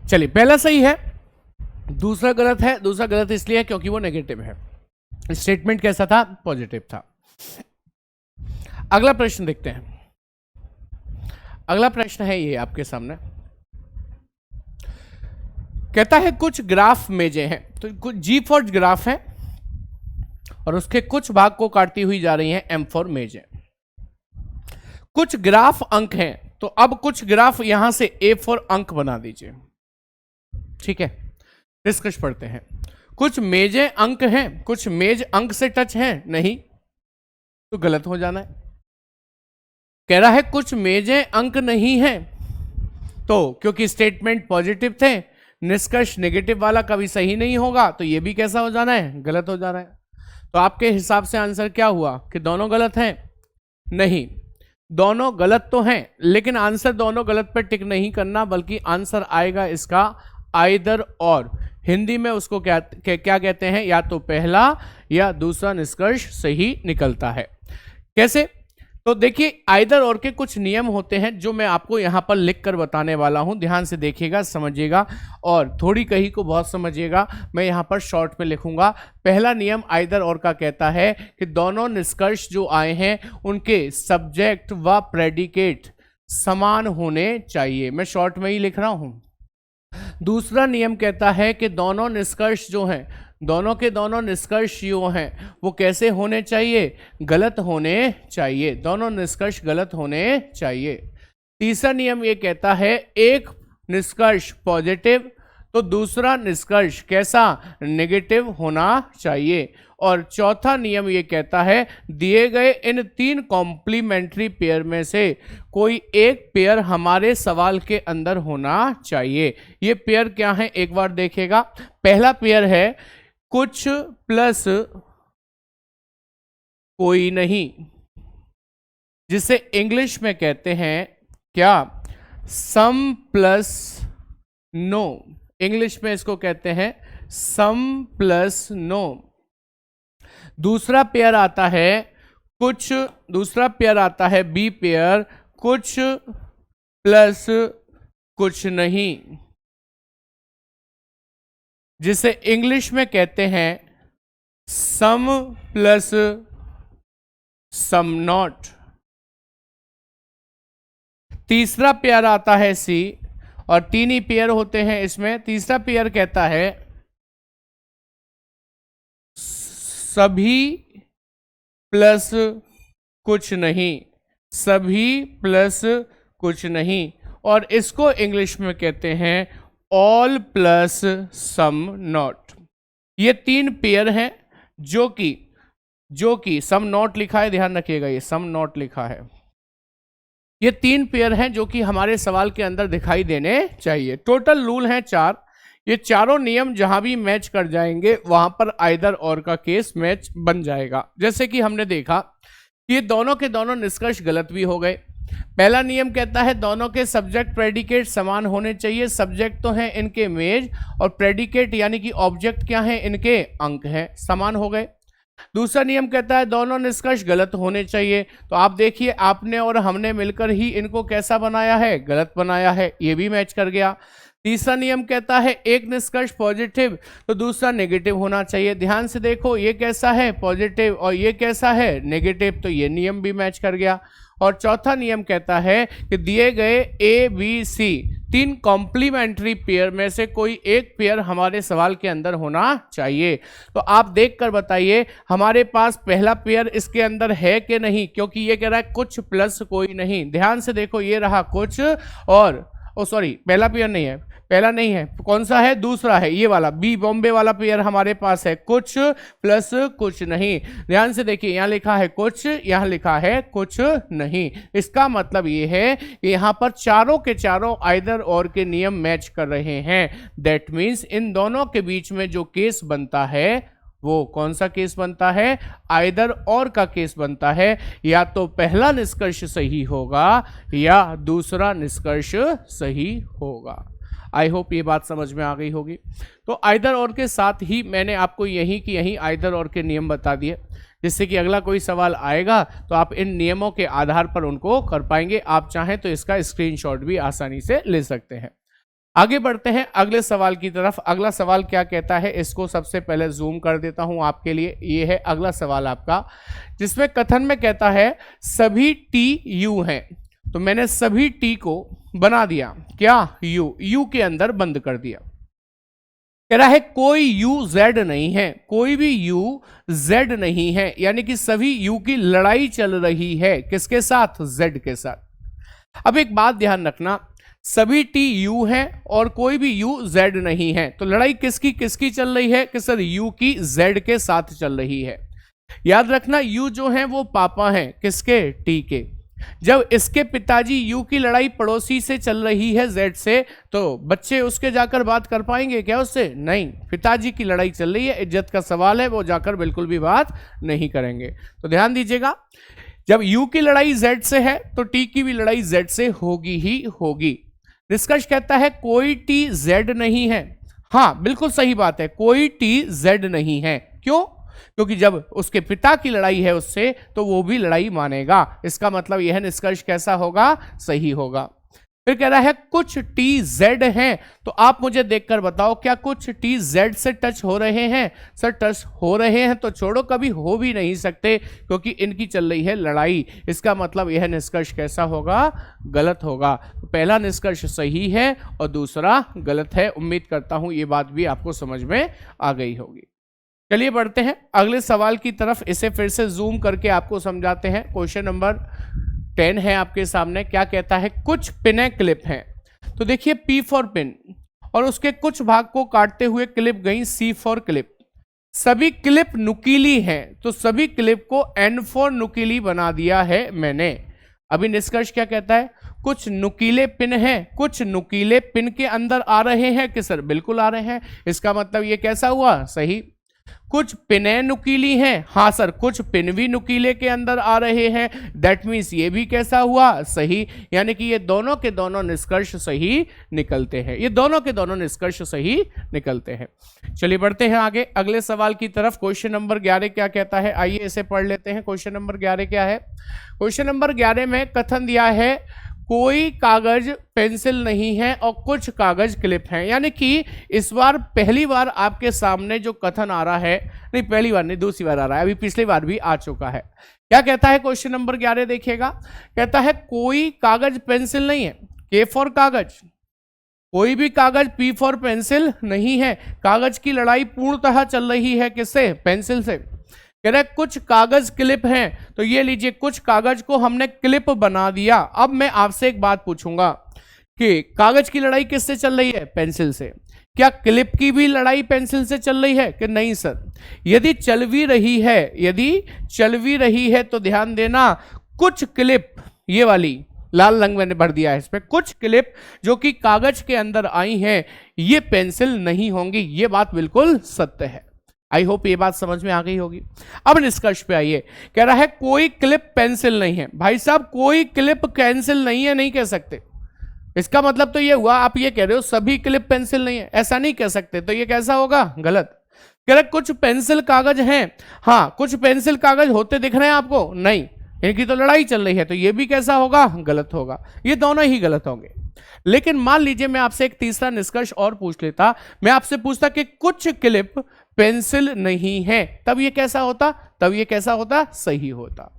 चलिए पहला सही है, दूसरा गलत है। दूसरा गलत इसलिए है क्योंकि वो नेगेटिव है, स्टेटमेंट कैसा था? पॉजिटिव था। अगला प्रश्न देखते हैं। अगला प्रश्न है ये आपके सामने, कहता है कुछ ग्राफ मेजें हैं, तो कुछ जी फॉर ग्राफ है और उसके कुछ भाग को काटती हुई जा रही हैं एम फॉर मेजें। कुछ ग्राफ अंक हैं, तो अब कुछ ग्राफ यहां से ए फॉर अंक बना दीजिए, ठीक है। डिस्कस पढ़ते हैं। कुछ मेजें अंक हैं, कुछ मेज अंक से टच हैं, नहीं तो गलत हो जाना है। कह रहा है कुछ मेजें अंक नहीं हैं, तो क्योंकि स्टेटमेंट पॉजिटिव थे, निष्कर्ष नेगेटिव वाला कभी सही नहीं होगा, तो ये भी कैसा हो जाना है? गलत हो जाना है। तो आपके हिसाब से आंसर क्या हुआ कि दोनों गलत हैं? नहीं, दोनों गलत तो हैं, लेकिन आंसर दोनों गलत पर टिक नहीं करना, बल्कि आंसर आएगा इसका आइदर और। हिंदी में उसको क्या कहते हैं? या तो पहला या दूसरा निष्कर्ष सही निकलता है। कैसे? तो देखिए आइदर और के कुछ नियम होते हैं जो मैं आपको यहां पर लिख कर बताने वाला हूं, ध्यान से देखिएगा, समझिएगा और थोड़ी कहीं को बहुत समझिएगा। मैं यहां पर शॉर्ट में लिखूंगा। पहला नियम आइदर और का कहता है कि दोनों निष्कर्ष जो आए हैं उनके सब्जेक्ट व प्रेडिकेट समान होने चाहिए। मैं शॉर्ट में ही लिख रहा हूं। दूसरा नियम कहता है कि दोनों निष्कर्ष जो हैं, दोनों के दोनों निष्कर्ष जो हैं वो कैसे होने चाहिए, गलत होने चाहिए। दोनों निष्कर्ष गलत होने चाहिए। तीसरा नियम ये कहता है एक निष्कर्ष पॉजिटिव तो दूसरा निष्कर्ष कैसा, नेगेटिव होना चाहिए। और चौथा नियम ये कहता है दिए गए इन 3 कॉम्प्लीमेंट्री पेयर में से कोई एक पेयर हमारे सवाल के अंदर होना चाहिए। ये पेयर क्या है एक बार देखिएगा। पहला पेयर है कुछ प्लस कोई नहीं, जिसे इंग्लिश में कहते हैं क्या, सम प्लस नो। इंग्लिश में इसको कहते हैं सम प्लस नो। दूसरा पेयर आता है कुछ, दूसरा पेयर आता है बी पेयर, कुछ प्लस कुछ नहीं, जिसे इंग्लिश में कहते हैं सम प्लस सम नॉट। तीसरा पेयर आता है सी, और 3 ही पेयर होते हैं इसमें। तीसरा पेयर कहता है सभी प्लस कुछ नहीं, सभी प्लस कुछ नहीं, और इसको इंग्लिश में कहते हैं ऑल प्लस सम नॉट। ये 3 पेयर हैं जो कि सम नॉट लिखा है, ध्यान रखिएगा ये सम नॉट लिखा है। ये 3 पेयर हैं जो कि हमारे सवाल के अंदर दिखाई देने चाहिए। टोटल रूल हैं 4। ये चारों नियम जहां भी मैच कर जाएंगे वहां पर आइदर और का केस मैच बन जाएगा। जैसे कि हमने देखा कि ये दोनों के दोनों निष्कर्ष गलत भी हो गए। पहला नियम कहता है दोनों के सब्जेक्ट प्रेडिकेट समान होने चाहिए। सब्जेक्ट तो हैं इनके मेज, और प्रेडिकेट यानी कि ऑब्जेक्ट क्या है, इनके अंक हैं, समान हो गए। दूसरा नियम कहता है दोनों निष्कर्ष गलत होने चाहिए। तो आप देखिए आपने और हमने मिलकर ही इनको कैसा बनाया है, गलत बनाया है, ये भी मैच कर गया। तीसरा नियम कहता है एक निष्कर्ष पॉजिटिव तो दूसरा नेगेटिव होना चाहिए। ध्यान से देखो ये कैसा है, पॉजिटिव, और ये कैसा है, नेगेटिव, तो ये नियम भी मैच कर गया। और चौथा नियम कहता है कि दिए गए A B C 3 complementary pair में से कोई एक पेयर हमारे सवाल के अंदर होना चाहिए। तो आप देखकर बताइए हमारे पास पहला पेयर इसके अंदर है कि नहीं, क्योंकि ये कह रहा है कुछ प्लस कोई नहीं। ध्यान से देखो ये रहा कुछ, और सॉरी पहला पेयर नहीं है, पहला नहीं है, कौन सा है, दूसरा है, ये वाला बी बॉम्बे वाला पेयर हमारे पास है कुछ प्लस कुछ नहीं। ध्यान से देखिए यहां लिखा है कुछ, यहां लिखा है कुछ नहीं। इसका मतलब ये है कि यहां पर चारों के चारों आइदर और के नियम मैच कर रहे हैं। दैट मीन्स इन दोनों के बीच में जो केस बनता है वो कौन सा केस बनता है, आइदर और का केस बनता है। या तो पहला निष्कर्ष सही होगा या दूसरा निष्कर्ष सही होगा। आई होप ये बात समझ में आ गई होगी। तो आइदर और के साथ ही मैंने आपको यहीं की यहीं आइदर और के नियम बता दिए, जिससे कि अगला कोई सवाल आएगा तो आप इन नियमों के आधार पर उनको कर पाएंगे। आप चाहें तो इसका स्क्रीनशॉट भी आसानी से ले सकते हैं। आगे बढ़ते हैं अगले सवाल की तरफ। अगला सवाल क्या कहता है, इसको सबसे पहले जूम कर देता हूं आपके लिए। ये है अगला सवाल आपका, जिसमें कथन में कहता है सभी टी यू हैं। तो मैंने सभी टी को बना दिया क्या, यू के अंदर बंद कर दिया। कह रहा है कोई यू जेड नहीं है, कोई भी यू जेड नहीं है, यानी कि सभी यू की लड़ाई चल रही है किसके साथ, जेड के साथ। अब एक बात ध्यान रखना, सभी टी यू हैं और कोई भी यू जेड नहीं है, तो लड़ाई किसकी किसकी चल रही है, कि सर यू की जेड के साथ चल रही है। याद रखना यू जो है वो पापा हैं किसके, टी के। जब इसके पिताजी यू की लड़ाई पड़ोसी से चल रही है जेड से, तो बच्चे उसके जाकर बात कर पाएंगे क्या उससे, नहीं। पिताजी की लड़ाई चल रही है, इज्जत का सवाल है, वो जाकर बिल्कुल भी बात नहीं करेंगे। तो ध्यान दीजिएगा, जब यू की लड़ाई जेड से है तो टी की भी लड़ाई जेड से होगी ही होगी। निष्कर्ष कहता है कोई टी जेड नहीं है। हाँ बिल्कुल सही बात है, कोई टी जेड नहीं है। क्यों, क्योंकि जब उसके पिता की लड़ाई है उससे तो वो भी लड़ाई मानेगा। इसका मतलब यह निष्कर्ष कैसा होगा? सही होगा। फिर कह रहा है कुछ टी जेड हैं, तो आप मुझे देखकर बताओ क्या कुछ टी जेड से टच हो रहे हैं? सर टच हो रहे हैं तो छोड़ो, कभी हो भी नहीं सकते क्योंकि इनकी चल रही है लड़ाई। इसका मतलब यह निष्कर्ष कैसा होगा? गलत होगा। पहला निष्कर्ष सही है और दूसरा गलत है। उम्मीद करता हूं ये बात भी आपको समझ में आ गई होगी। चलिए बढ़ते हैं अगले सवाल की तरफ। इसे फिर से जूम करके आपको समझाते हैं। क्वेश्चन नंबर 10 है आपके सामने। क्या कहता है? कुछ पिनें क्लिप हैं। तो देखिए P फॉर पिन और उसके कुछ भाग को काटते हुए क्लिप गई C फॉर क्लिप। सभी क्लिप नुकीली हैं, तो सभी क्लिप को N फॉर नुकीली बना दिया है मैंने। अभी निष्कर्ष क्या कहता है? कुछ नुकीले पिन हैं। कुछ नुकीले पिन के अंदर आ रहे हैं कि सर बिल्कुल आ रहे हैं। इसका मतलब ये कैसा हुआ? सही। कुछ पिनें नुकीली हैं, हाँ सर कुछ पिन भी नुकीले के अंदर आ रहे हैं, दैट मीन्स ये भी कैसा हुआ? सही। यानी कि ये दोनों के दोनों निष्कर्ष सही निकलते हैं। ये दोनों के दोनों निष्कर्ष सही निकलते हैं। चलिए बढ़ते हैं आगे अगले सवाल की तरफ। क्वेश्चन नंबर 11 क्या कहता है? आइए इसे पढ़ लेते हैं। क्वेश्चन नंबर 11 क्या है? क्वेश्चन नंबर 11 में कथन दिया है कोई कागज पेंसिल नहीं है और कुछ कागज क्लिप हैं। यानी कि इस बार पहली बार आपके सामने जो कथन आ रहा है, नहीं पहली बार नहीं दूसरी बार आ रहा है, अभी पिछली बार भी आ चुका है। क्या कहता है क्वेश्चन नंबर 11? देखिएगा, कहता है कोई कागज पेंसिल नहीं है। K फॉर कागज, कोई भी कागज P फॉर पेंसिल नहीं है। कागज की लड़ाई पूर्णतः चल रही है किससे? पेंसिल से। कह रहे कुछ कागज क्लिप हैं, तो ये लीजिए कुछ कागज को हमने क्लिप बना दिया। अब मैं आपसे एक बात पूछूंगा कि कागज की लड़ाई किससे चल रही है? पेंसिल से। क्या क्लिप की भी लड़ाई पेंसिल से चल रही है कि नहीं सर? यदि चल भी रही है, तो ध्यान देना कुछ क्लिप, ये वाली लाल रंग मैंने भर दिया है इसमें, कुछ क्लिप जो कि कागज के अंदर आई हैं ये पेंसिल नहीं होंगी। ये बात बिल्कुल सत्य है। आई होप ये बात समझ में आ गई होगी। अब निष्कर्ष पे आइए। कह रहा है कोई क्लिप पेंसिल नहीं है। भाई साहब कोई क्लिप पेंसिल नहीं है नहीं कह सकते। इसका मतलब तो ये हुआ, आप ये कह रहे हो सभी क्लिप पेंसिल नहीं है, ऐसा नहीं कह सकते। तो ये कैसा होगा? गलत। कह रहे कुछ पेंसिल कागज हैं, हाँ कुछ पेंसिल कागज होते दिख रहे हैं आपको? नहीं, इनकी तो लड़ाई चल रही है, तो ये भी कैसा होगा? गलत होगा। ये दोनों ही गलत होंगे। लेकिन मान लीजिए मैं आपसे एक तीसरा निष्कर्ष और पूछ लेता। मैं आपसे पूछता कि कुछ क्लिप पेंसिल नहीं है, तब ये कैसा होता? तब ये कैसा होता? सही होता।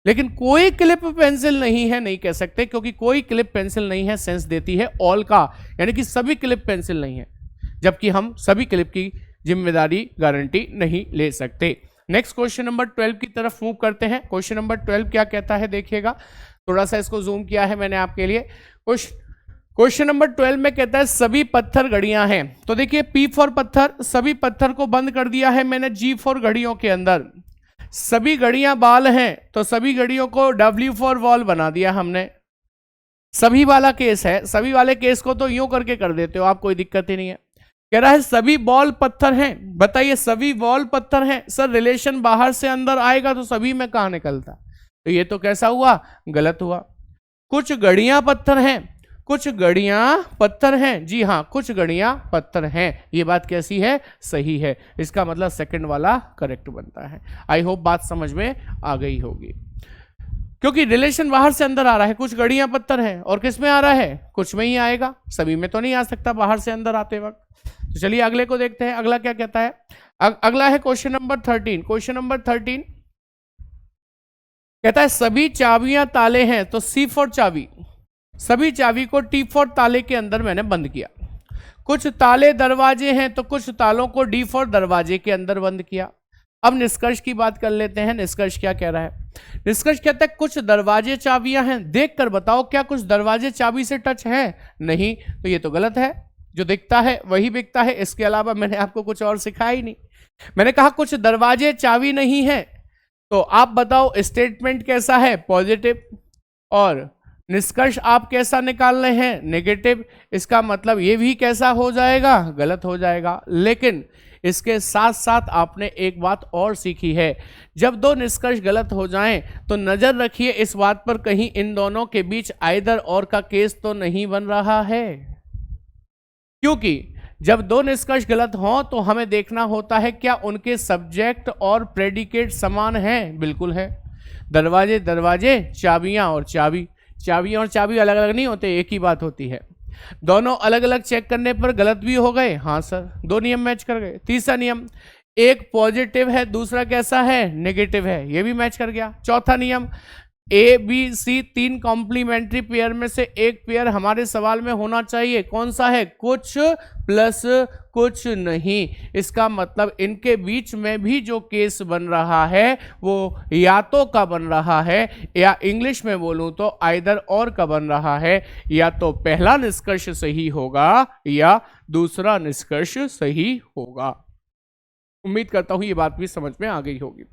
लेकिन कोई क्लिप पेंसिल नहीं है नहीं कह सकते, क्योंकि कोई क्लिप पेंसिल नहीं है सेंस देती है ऑल का, यानी कि सभी क्लिप पेंसिल नहीं है, जबकि हम सभी क्लिप की जिम्मेदारी गारंटी नहीं ले सकते। नेक्स्ट क्वेश्चन नंबर 12 की तरफ मूव करते हैं। क्वेश्चन नंबर 12 क्या कहता है? देखिएगा, थोड़ा सा इसको जूम किया है मैंने आपके लिए। क्वेश्चन नंबर 12 में कहता है सभी पत्थर घड़ियां हैं। तो देखिए P फॉर पत्थर, सभी पत्थर को बंद कर दिया है मैंने G फॉर घड़ियों के अंदर। सभी घड़ियां बाल हैं, तो सभी घड़ियों को W फॉर वॉल बना दिया हमने। सभी वाला केस है, सभी वाले केस को तो यूं करके कर देते हो आप, कोई दिक्कत ही नहीं है। कह रहा है सभी बॉल पत्थर हैं। बताइए सभी बॉल पत्थर हैं, सर रिलेशन बाहर से अंदर आएगा तो सभी में कहां निकलता? तो ये तो कैसा हुआ? गलत हुआ। कुछ घड़ियां पत्थर हैं, कुछ घड़ियां पत्थर हैं, जी हाँ कुछ घड़ियां पत्थर हैं। ये बात कैसी है? सही है। इसका मतलब सेकंड वाला करेक्ट बनता है। आई होप बात समझ में आ गई होगी, क्योंकि रिलेशन बाहर से अंदर आ रहा है। कुछ घड़ियां पत्थर हैं और किस में आ रहा है? कुछ में ही आएगा, सभी में तो नहीं आ सकता बाहर से अंदर आते वक्त। तो चलिए अगले को देखते हैं। अगला क्या कहता है? अगला है क्वेश्चन नंबर 13। क्वेश्चन नंबर 13 कहता है सभी चाबियां ताले हैं, तो C फॉर चाबी, सभी चाबी को T फॉर ताले के अंदर मैंने बंद किया। कुछ ताले दरवाजे हैं, तो कुछ तालों को D फॉर दरवाजे के अंदर बंद किया। अब निष्कर्ष की बात कर लेते हैं। निष्कर्ष क्या कह रहा है? निष्कर्ष कहता है कुछ दरवाजे चाबियां हैं। देखकर बताओ क्या कुछ दरवाजे चाबी से टच है? नहीं, तो ये तो गलत है। जो दिखता है वही बिकता है, इसके अलावा मैंने आपको कुछ और सिखाया ही नहीं। मैंने कहा कुछ दरवाजे चाबी नहीं है, तो आप बताओ स्टेटमेंट कैसा है? पॉजिटिव। और निष्कर्ष आप कैसा निकाल रहे हैं? नेगेटिव। इसका मतलब ये भी कैसा हो जाएगा? गलत हो जाएगा। लेकिन इसके साथ साथ आपने एक बात और सीखी है, जब दो निष्कर्ष गलत हो जाएं तो नजर रखिए इस बात पर कहीं इन दोनों के बीच आइदर और का केस तो नहीं बन रहा है, क्योंकि जब दो निष्कर्ष गलत हों तो हमें देखना होता है क्या उनके सब्जेक्ट और प्रेडिकेट समान हैं। बिल्कुल है। दरवाजे दरवाजे, चाबियां और चाबी, चाबियां और चाबी अलग अलग नहीं होते, एक ही बात होती है। दोनों अलग अलग चेक करने पर गलत भी हो गए, हाँ सर, दो नियम मैच कर गए। तीसरा नियम, एक पॉजिटिव है दूसरा कैसा है, नेगेटिव है, ये भी मैच कर गया। चौथा नियम, ए बी सी तीन कॉम्प्लीमेंट्री पेयर में से एक पेयर हमारे सवाल में होना चाहिए, कौन सा है, कुछ प्लस कुछ नहीं। इसका मतलब इनके बीच में भी जो केस बन रहा है वो या तो का बन रहा है, या इंग्लिश में बोलूं तो आइदर और का बन रहा है। या तो पहला निष्कर्ष सही होगा या दूसरा निष्कर्ष सही होगा। उम्मीद करता हूं ये बात भी समझ में आ गई होगी।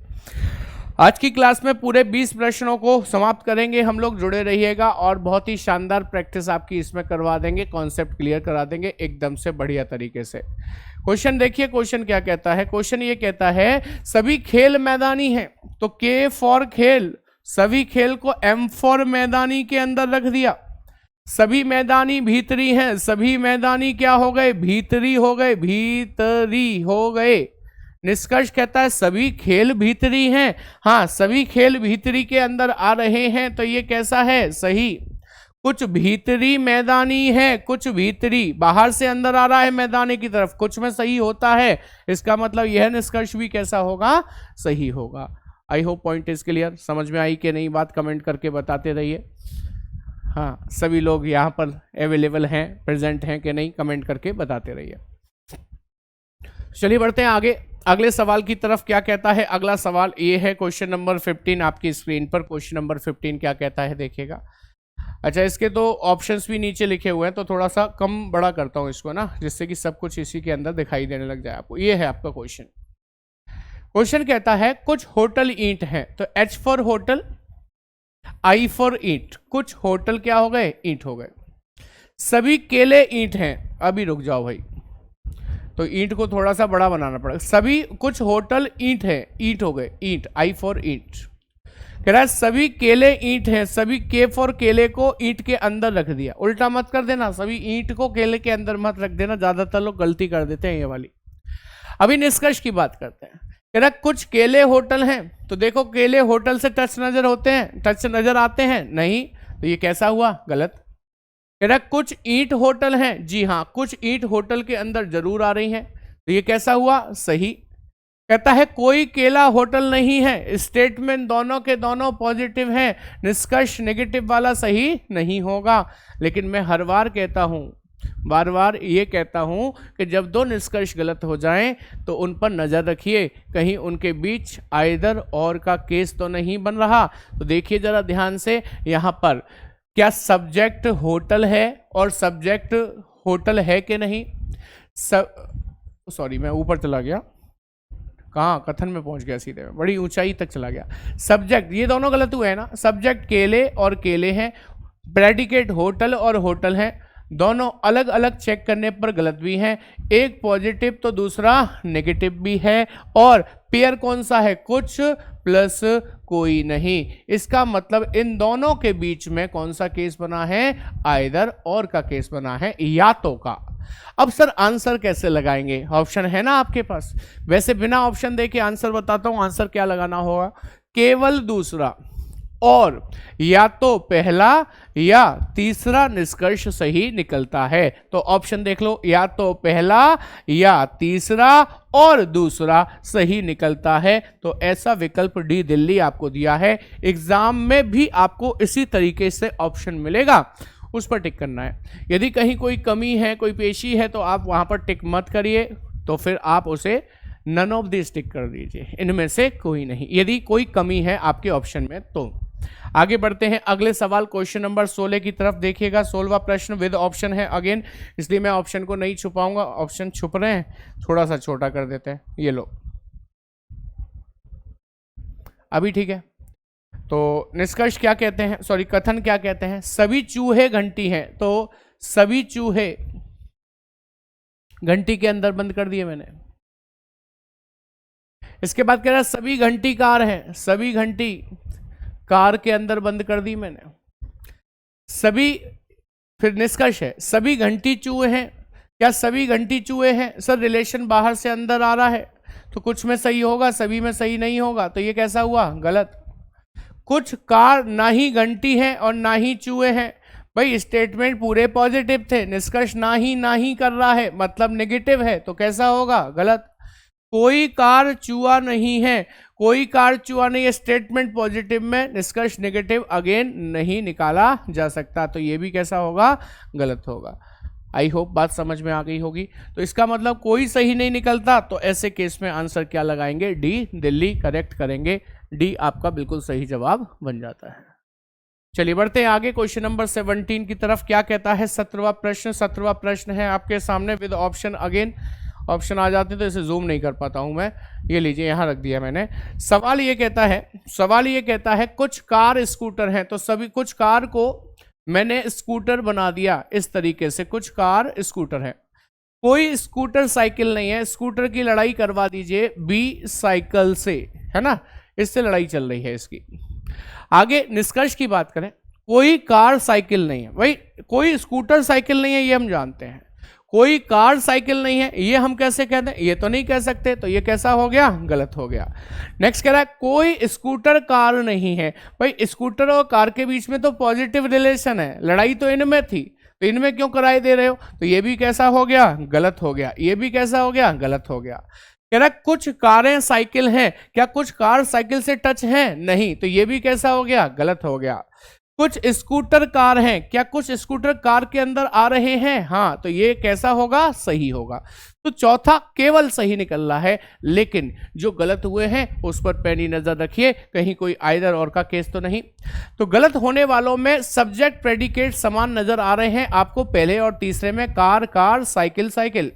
आज की क्लास में पूरे 20 प्रश्नों को समाप्त करेंगे हम लोग, जुड़े रहिएगा और बहुत ही शानदार प्रैक्टिस आपकी इसमें करवा देंगे, कॉन्सेप्ट क्लियर करा देंगे एकदम से बढ़िया तरीके से। क्वेश्चन देखिए, क्वेश्चन क्या कहता है। क्वेश्चन ये कहता है सभी खेल मैदानी हैं, तो के फॉर खेल, सभी खेल को एम फॉर मैदानी के अंदर रख दिया। सभी मैदानी भीतरी हैं, सभी मैदानी क्या हो गए, भीतरी हो गए, भीतरी हो गए। निष्कर्ष कहता है सभी खेल भीतरी हैं, हाँ सभी खेल भीतरी के अंदर आ रहे हैं, तो ये कैसा है, सही। कुछ भीतरी मैदानी है, कुछ भीतरी बाहर से अंदर आ रहा है मैदानी की तरफ, कुछ में सही होता है, इसका मतलब यह निष्कर्ष भी कैसा होगा, सही होगा। I hope point is clear. समझ में आई कि नहीं बात, कमेंट करके बताते रहिए। हाँ, सभी लोग यहाँ पर अवेलेबल हैं, प्रेजेंट हैं कि नहीं, कमेंट करके बताते रहिए। चलिए बढ़ते हैं आगे, अगले सवाल की तरफ। क्या कहता है अगला सवाल, ये है क्वेश्चन नंबर 15 आपकी स्क्रीन पर। क्वेश्चन नंबर 15 क्या कहता है देखिएगा। अच्छा, इसके तो ऑप्शंस भी नीचे लिखे हुए हैं, तो थोड़ा सा कम बड़ा करता हूं इसको ना, जिससे कि सब कुछ इसी के अंदर दिखाई देने लग जाए आपको। ये है आपका क्वेश्चन। क्वेश्चन कहता है कुछ होटल ईंट है, तो H for hotel, I for ईंट। कुछ होटल क्या हो गए, ईंट हो गए। सभी केले ईंट हैं, अभी रुक जाओ भाई, तो ईंट को थोड़ा सा बड़ा बनाना पड़ेगा। सभी कुछ होटल ईंट है, ईंट हो गए, ईंट, आई फॉर ईंट। कह रहा है सभी केले ईंट हैं, सभी के फॉर केले को ईंट के अंदर रख दिया। उल्टा मत कर देना, सभी ईंट को केले के अंदर मत रख देना, ज्यादातर लोग गलती कर देते हैं ये वाली। अभी निष्कर्ष की बात करते हैं। कह रहा कुछ केले होटल हैं, तो देखो केले होटल से टच नजर होते हैं, टच नजर आते हैं नहीं, तो ये कैसा हुआ, गलत। कह रहा कुछ ईंट होटल हैं, जी हाँ कुछ ईंट होटल के अंदर जरूर आ रही हैं, तो ये कैसा हुआ, सही। कहता है कोई केला होटल नहीं है, स्टेटमेंट दोनों के दोनों पॉजिटिव हैं, निष्कर्ष नेगेटिव वाला सही नहीं होगा। लेकिन मैं हर बार कहता हूं, बार बार ये कहता हूं कि जब दो निष्कर्ष गलत हो जाएं तो उन पर नजर रखिए, कहीं उनके बीच आइदर और का केस तो नहीं बन रहा। तो देखिए जरा ध्यान से, यहां पर क्या सब्जेक्ट होटल है और सब्जेक्ट होटल है कि नहीं। सॉरी मैं ऊपर चला गया, कहाँ कथन में पहुंच गया, सीधे में बड़ी ऊंचाई तक चला गया। सब्जेक्ट ये दोनों गलत हुए हैं ना, सब्जेक्ट केले और केले हैं, प्रेडिकेट होटल और होटल हैं, दोनों अलग अलग चेक करने पर गलत भी हैं, एक पॉजिटिव तो दूसरा नेगेटिव भी है, और पेयर कौन सा है, कुछ प्लस कोई नहीं। इसका मतलब इन दोनों के बीच में कौन सा केस बना है, आइदर और का केस बना है, या तो का। अब सर आंसर कैसे लगाएंगे, ऑप्शन है ना आपके पास। वैसे बिना ऑप्शन देके आंसर बताता हूं, आंसर क्या लगाना होगा, केवल दूसरा और या तो पहला या तीसरा निष्कर्ष सही निकलता है। तो ऑप्शन देख लो, या तो पहला या तीसरा और दूसरा सही निकलता है। तो ऐसा विकल्प डी दिल्ली आपको दिया है, एग्जाम में भी आपको इसी तरीके से ऑप्शन मिलेगा, उस पर टिक करना है। यदि कहीं कोई कमी है, कोई पेशी है, तो आप वहां पर टिक मत करिए, तो फिर आप उसे नन ऑफ दिस टिक कर दीजिए, इनमें से कोई नहीं, यदि कोई कमी है आपके ऑप्शन में। तो आगे बढ़ते हैं अगले सवाल, क्वेश्चन नंबर 16 की तरफ देखिएगा। 16वां प्रश्न विद ऑप्शन है अगेन, इसलिए मैं ऑप्शन को नहीं छुपाऊंगा, ऑप्शन छुप रहे हैं, थोड़ा सा छोटा कर देते हैं, ये लो अभी, ठीक है। तो निष्कर्ष क्या कहते हैं, सॉरी कथन क्या कहते हैं, सभी चूहे घंटी हैं, तो सभी चूहे घंटी के अंदर बंद कर दिए मैंने। इसके बाद कह रहा है सभी घंटी कार हैं, सभी घंटी कार के अंदर बंद कर दी मैंने। सभी, फिर निष्कर्ष है सभी घंटी चूहे हैं, क्या सभी घंटी चूहे हैं? सर रिलेशन बाहर से अंदर आ रहा है तो कुछ में सही होगा, सभी में सही नहीं होगा, तो ये कैसा हुआ? गलत। कुछ कार ना ही घंटी है और ना ही चूहे हैं। भाई स्टेटमेंट पूरे पॉजिटिव थे, निष्कर्ष ना ही कर रहा है मतलब नेगेटिव है, तो कैसा होगा? गलत। कोई कार चूहा नहीं है, कोई कार चूहा नहीं है, स्टेटमेंट पॉजिटिव में, निष्कर्ष नेगेटिव, अगेन नहीं निकाला जा सकता, तो ये भी कैसा होगा? गलत होगा। आई होप बात समझ में आ गई होगी। तो इसका मतलब कोई सही नहीं निकलता, तो ऐसे केस में आंसर क्या लगाएंगे? डी, दिल्ली करेक्ट करेंगे। डी आपका बिल्कुल सही जवाब बन जाता है। चलिए बढ़ते हैं आगे क्वेश्चन नंबर 17 की तरफ। क्या कहता है 17वां प्रश्न? 17वां प्रश्न है आपके सामने विद ऑप्शन। अगेन ऑप्शन आ जाते हैं तो इसे जूम नहीं कर पाता हूं मैं, ये लीजिए यहां रख दिया मैंने। सवाल ये कहता है कुछ कार स्कूटर हैं, तो सभी कुछ कार को मैंने स्कूटर बना दिया इस तरीके से, कुछ कार स्कूटर है। कोई स्कूटर साइकिल नहीं है, स्कूटर की लड़ाई करवा दीजिए बी साइकिल से, है ना, इससे लड़ाई चल रही है इसकी। आगे निष्कर्ष की बात करें, कोई कार साइकिल नहीं है। भाई कोई स्कूटर साइकिल नहीं है ये हम जानते हैं, कोई कार साइकिल नहीं है ये हम कैसे कहते हैं? ये तो नहीं कह सकते, तो ये कैसा हो गया? गलत हो गया। नेक्स्ट कह रहा है कोई स्कूटर कार नहीं है। भाई स्कूटर और कार के बीच में तो पॉजिटिव रिलेशन है, लड़ाई तो इनमें थी, तो इनमें क्यों कराए दे रहे हो? तो ये भी कैसा हो गया? गलत हो गया। ये भी कैसा हो गया? गलत हो गया। कह रहा है कुछ कारें साइकिल हैं, क्या कुछ कार साइकिल से टच हैं? नहीं, तो ये भी कैसा हो गया? गलत हो गया। कुछ स्कूटर कार हैं, क्या कुछ स्कूटर कार के अंदर आ रहे हैं? हाँ, तो ये कैसा होगा? सही होगा। तो चौथा केवल सही निकल रहा है, लेकिन जो गलत हुए हैं उस पर पैनी नजर रखिए, कहीं कोई आइदर और का केस तो नहीं। तो गलत होने वालों में सब्जेक्ट प्रेडिकेट समान नजर आ रहे हैं आपको, पहले और तीसरे में कार कार, साइकिल साइकिल,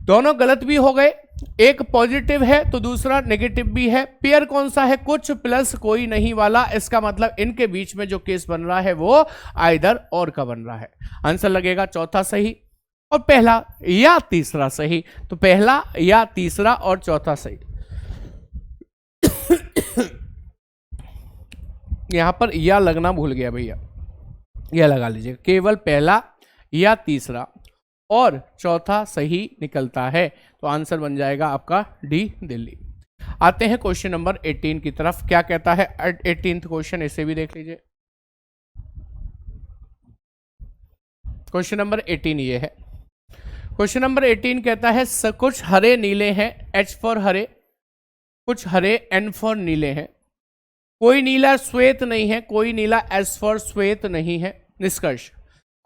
दोनों गलत भी हो गए। एक पॉजिटिव है तो दूसरा नेगेटिव भी है। पेयर कौन सा है? कुछ प्लस कोई नहीं वाला। इसका मतलब इनके बीच में जो केस बन रहा है वो आइदर और का बन रहा है। आंसर लगेगा चौथा सही और पहला या तीसरा सही। तो पहला या तीसरा और चौथा सही। यहां पर या लगना भूल गया भैया, यह लगा लीजिए, केवल पहला या तीसरा और चौथा सही निकलता है, तो आंसर बन जाएगा आपका डी, दिल्ली। आते हैं क्वेश्चन नंबर 18 की तरफ। क्या कहता है 18th क्वेश्चन, इसे भी देख लीजिए। क्वेश्चन नंबर 18 ये है। क्वेश्चन नंबर 18 कहता है कुछ हरे नीले हैं, H फॉर हरे, कुछ हरे, N फॉर नीले हैं। कोई नीला श्वेत नहीं है, कोई नीला S फॉर श्वेत नहीं है। निष्कर्ष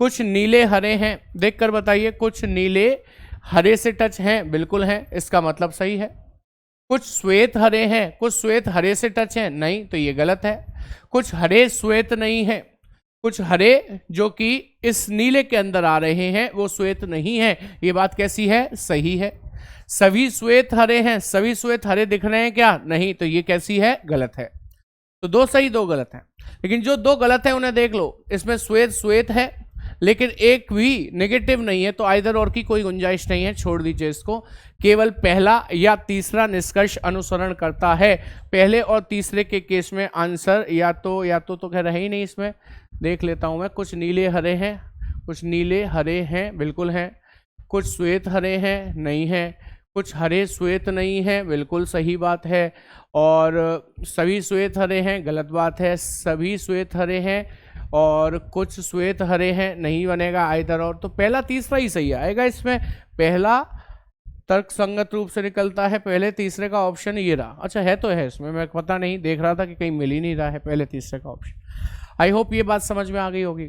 कुछ नीले हरे हैं, देखकर बताइए। कुछ नीले हरे से टच हैं, बिल्कुल हैं, इसका मतलब सही है। कुछ श्वेत हरे हैं, कुछ श्वेत हरे से टच हैं, नहीं, तो ये गलत है। कुछ हरे श्वेत नहीं है, कुछ हरे जो कि इस नीले के अंदर आ रहे हैं वो श्वेत नहीं है, ये बात कैसी है? सही है। सभी श्वेत हरे हैं, सभी श्वेत हरे दिख रहे हैं क्या? नहीं, तो ये कैसी है? गलत है। तो दो सही दो गलत हैं, लेकिन जो दो गलत है उन्हें देख लो। इसमें श्वेत श्वेत है लेकिन एक भी नेगेटिव नहीं है, तो आइदर और की कोई गुंजाइश नहीं है, छोड़ दीजिए इसको। केवल पहला या तीसरा निष्कर्ष अनुसरण करता है। पहले और तीसरे के केस में आंसर या तो कह रहे ही नहीं, इसमें देख लेता हूं मैं। कुछ नीले हरे हैं, कुछ नीले हरे हैं, बिल्कुल हैं। कुछ श्वेत हरे हैं, नहीं है। कुछ हरे श्वेत नहीं है, बिल्कुल सही बात है। और सभी श्वेत हरे हैं, गलत बात है। सभी श्वेत हरे हैं और कुछ श्वेत हरे हैं, नहीं बनेगा आइदर और, तो पहला तीसरा ही सही आएगा इसमें। पहला तर्क संगत रूप से निकलता है, पहले तीसरे का ऑप्शन ये रहा। अच्छा है तो है इसमें, मैं पता नहीं, देख रहा था कि कहीं मिल ही नहीं रहा है पहले तीसरे का ऑप्शन। आई होप ये बात समझ में आ गई होगी।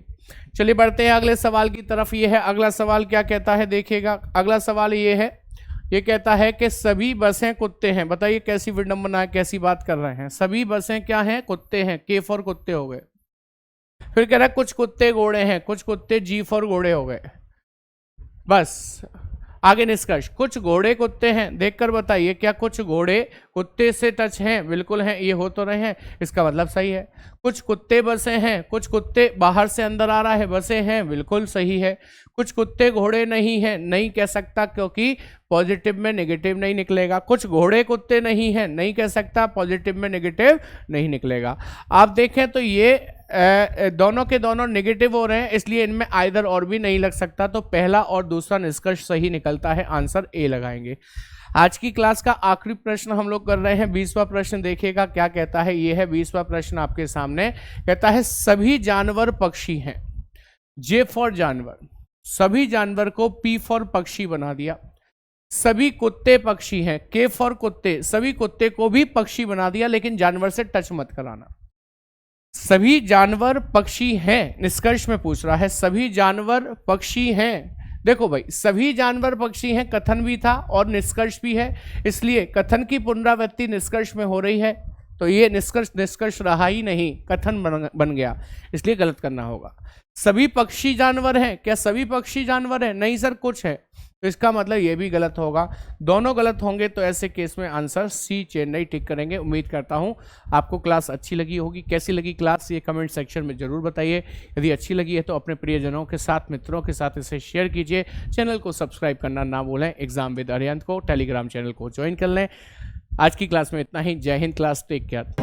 चलिए बढ़ते हैं अगले सवाल की तरफ। ये है अगला सवाल, क्या कहता है देखिएगा। अगला सवाल ये है, ये कहता है कि सभी बसें कुत्ते हैं। बताइए कैसी विडंबना है, कैसी बात कर रहे हैं। सभी बसें क्या हैं? कुत्ते हैं, के फॉर कुत्ते हो गए। फिर कह रहा है कुछ कुत्ते घोड़े हैं, कुछ कुत्ते जी फॉर घोड़े हो गए। बस आगे निष्कर्ष, कुछ घोड़े कुत्ते हैं, देखकर बताइए क्या कुछ घोड़े कुत्ते से टच हैं? बिल्कुल हैं, ये हो तो रहे हैं, इसका मतलब सही है। कुछ कुत्ते बसे हैं, कुछ कुत्ते बाहर से अंदर आ रहा है, बसे हैं, बिल्कुल सही है। कुछ कुत्ते घोड़े नहीं हैं, नहीं कह सकता क्योंकि पॉजिटिव में नेगेटिव नहीं निकलेगा। कुछ घोड़े कुत्ते नहीं हैं, नहीं कह सकता, पॉजिटिव में नेगेटिव नहीं निकलेगा। आप देखें तो ये दोनों के दोनों नेगेटिव हो रहे हैं, इसलिए इनमें आइदर और भी नहीं लग सकता, तो पहला और दूसरा निष्कर्ष सही निकलता है, आंसर ए लगाएंगे। आज की क्लास का आखिरी प्रश्न हम लोग कर रहे हैं, 20वां प्रश्न। देखिएगा क्या कहता है, ये है 20वां प्रश्न आपके सामने। कहता है सभी जानवर पक्षी हैं। जे फॉर जानवर, सभी जानवर को पी फॉर पक्षी बना दिया। सभी कुत्ते पक्षी हैं, के फॉर कुत्ते, सभी कुत्ते को भी पक्षी बना दिया, लेकिन जानवर से टच मत कराना। सभी जानवर पक्षी हैं, निष्कर्ष में पूछ रहा है सभी जानवर पक्षी हैं। देखो भाई, सभी जानवर पक्षी हैं, कथन भी था और निष्कर्ष भी है, इसलिए कथन की पुनरावृत्ति निष्कर्ष में हो रही है, तो ये निष्कर्ष रहा ही नहीं, कथन बन गया, इसलिए गलत करना होगा। सभी पक्षी जानवर हैं, क्या सभी पक्षी जानवर हैं? नहीं सर, कुछ है, तो इसका मतलब ये भी गलत होगा। दोनों गलत होंगे, तो ऐसे केस में आंसर सी चेन्नई टिक करेंगे। उम्मीद करता हूँ आपको क्लास अच्छी लगी होगी। कैसी लगी क्लास, ये कमेंट सेक्शन में जरूर बताइए। यदि अच्छी लगी है तो अपने प्रियजनों के साथ, मित्रों के साथ इसे शेयर कीजिए। चैनल को सब्सक्राइब करना ना भूलें। एग्जाम विद अरिहंत को टेलीग्राम चैनल को ज्वाइन कर लें। आज की क्लास में इतना ही। जय हिंद क्लास, टेक केयर।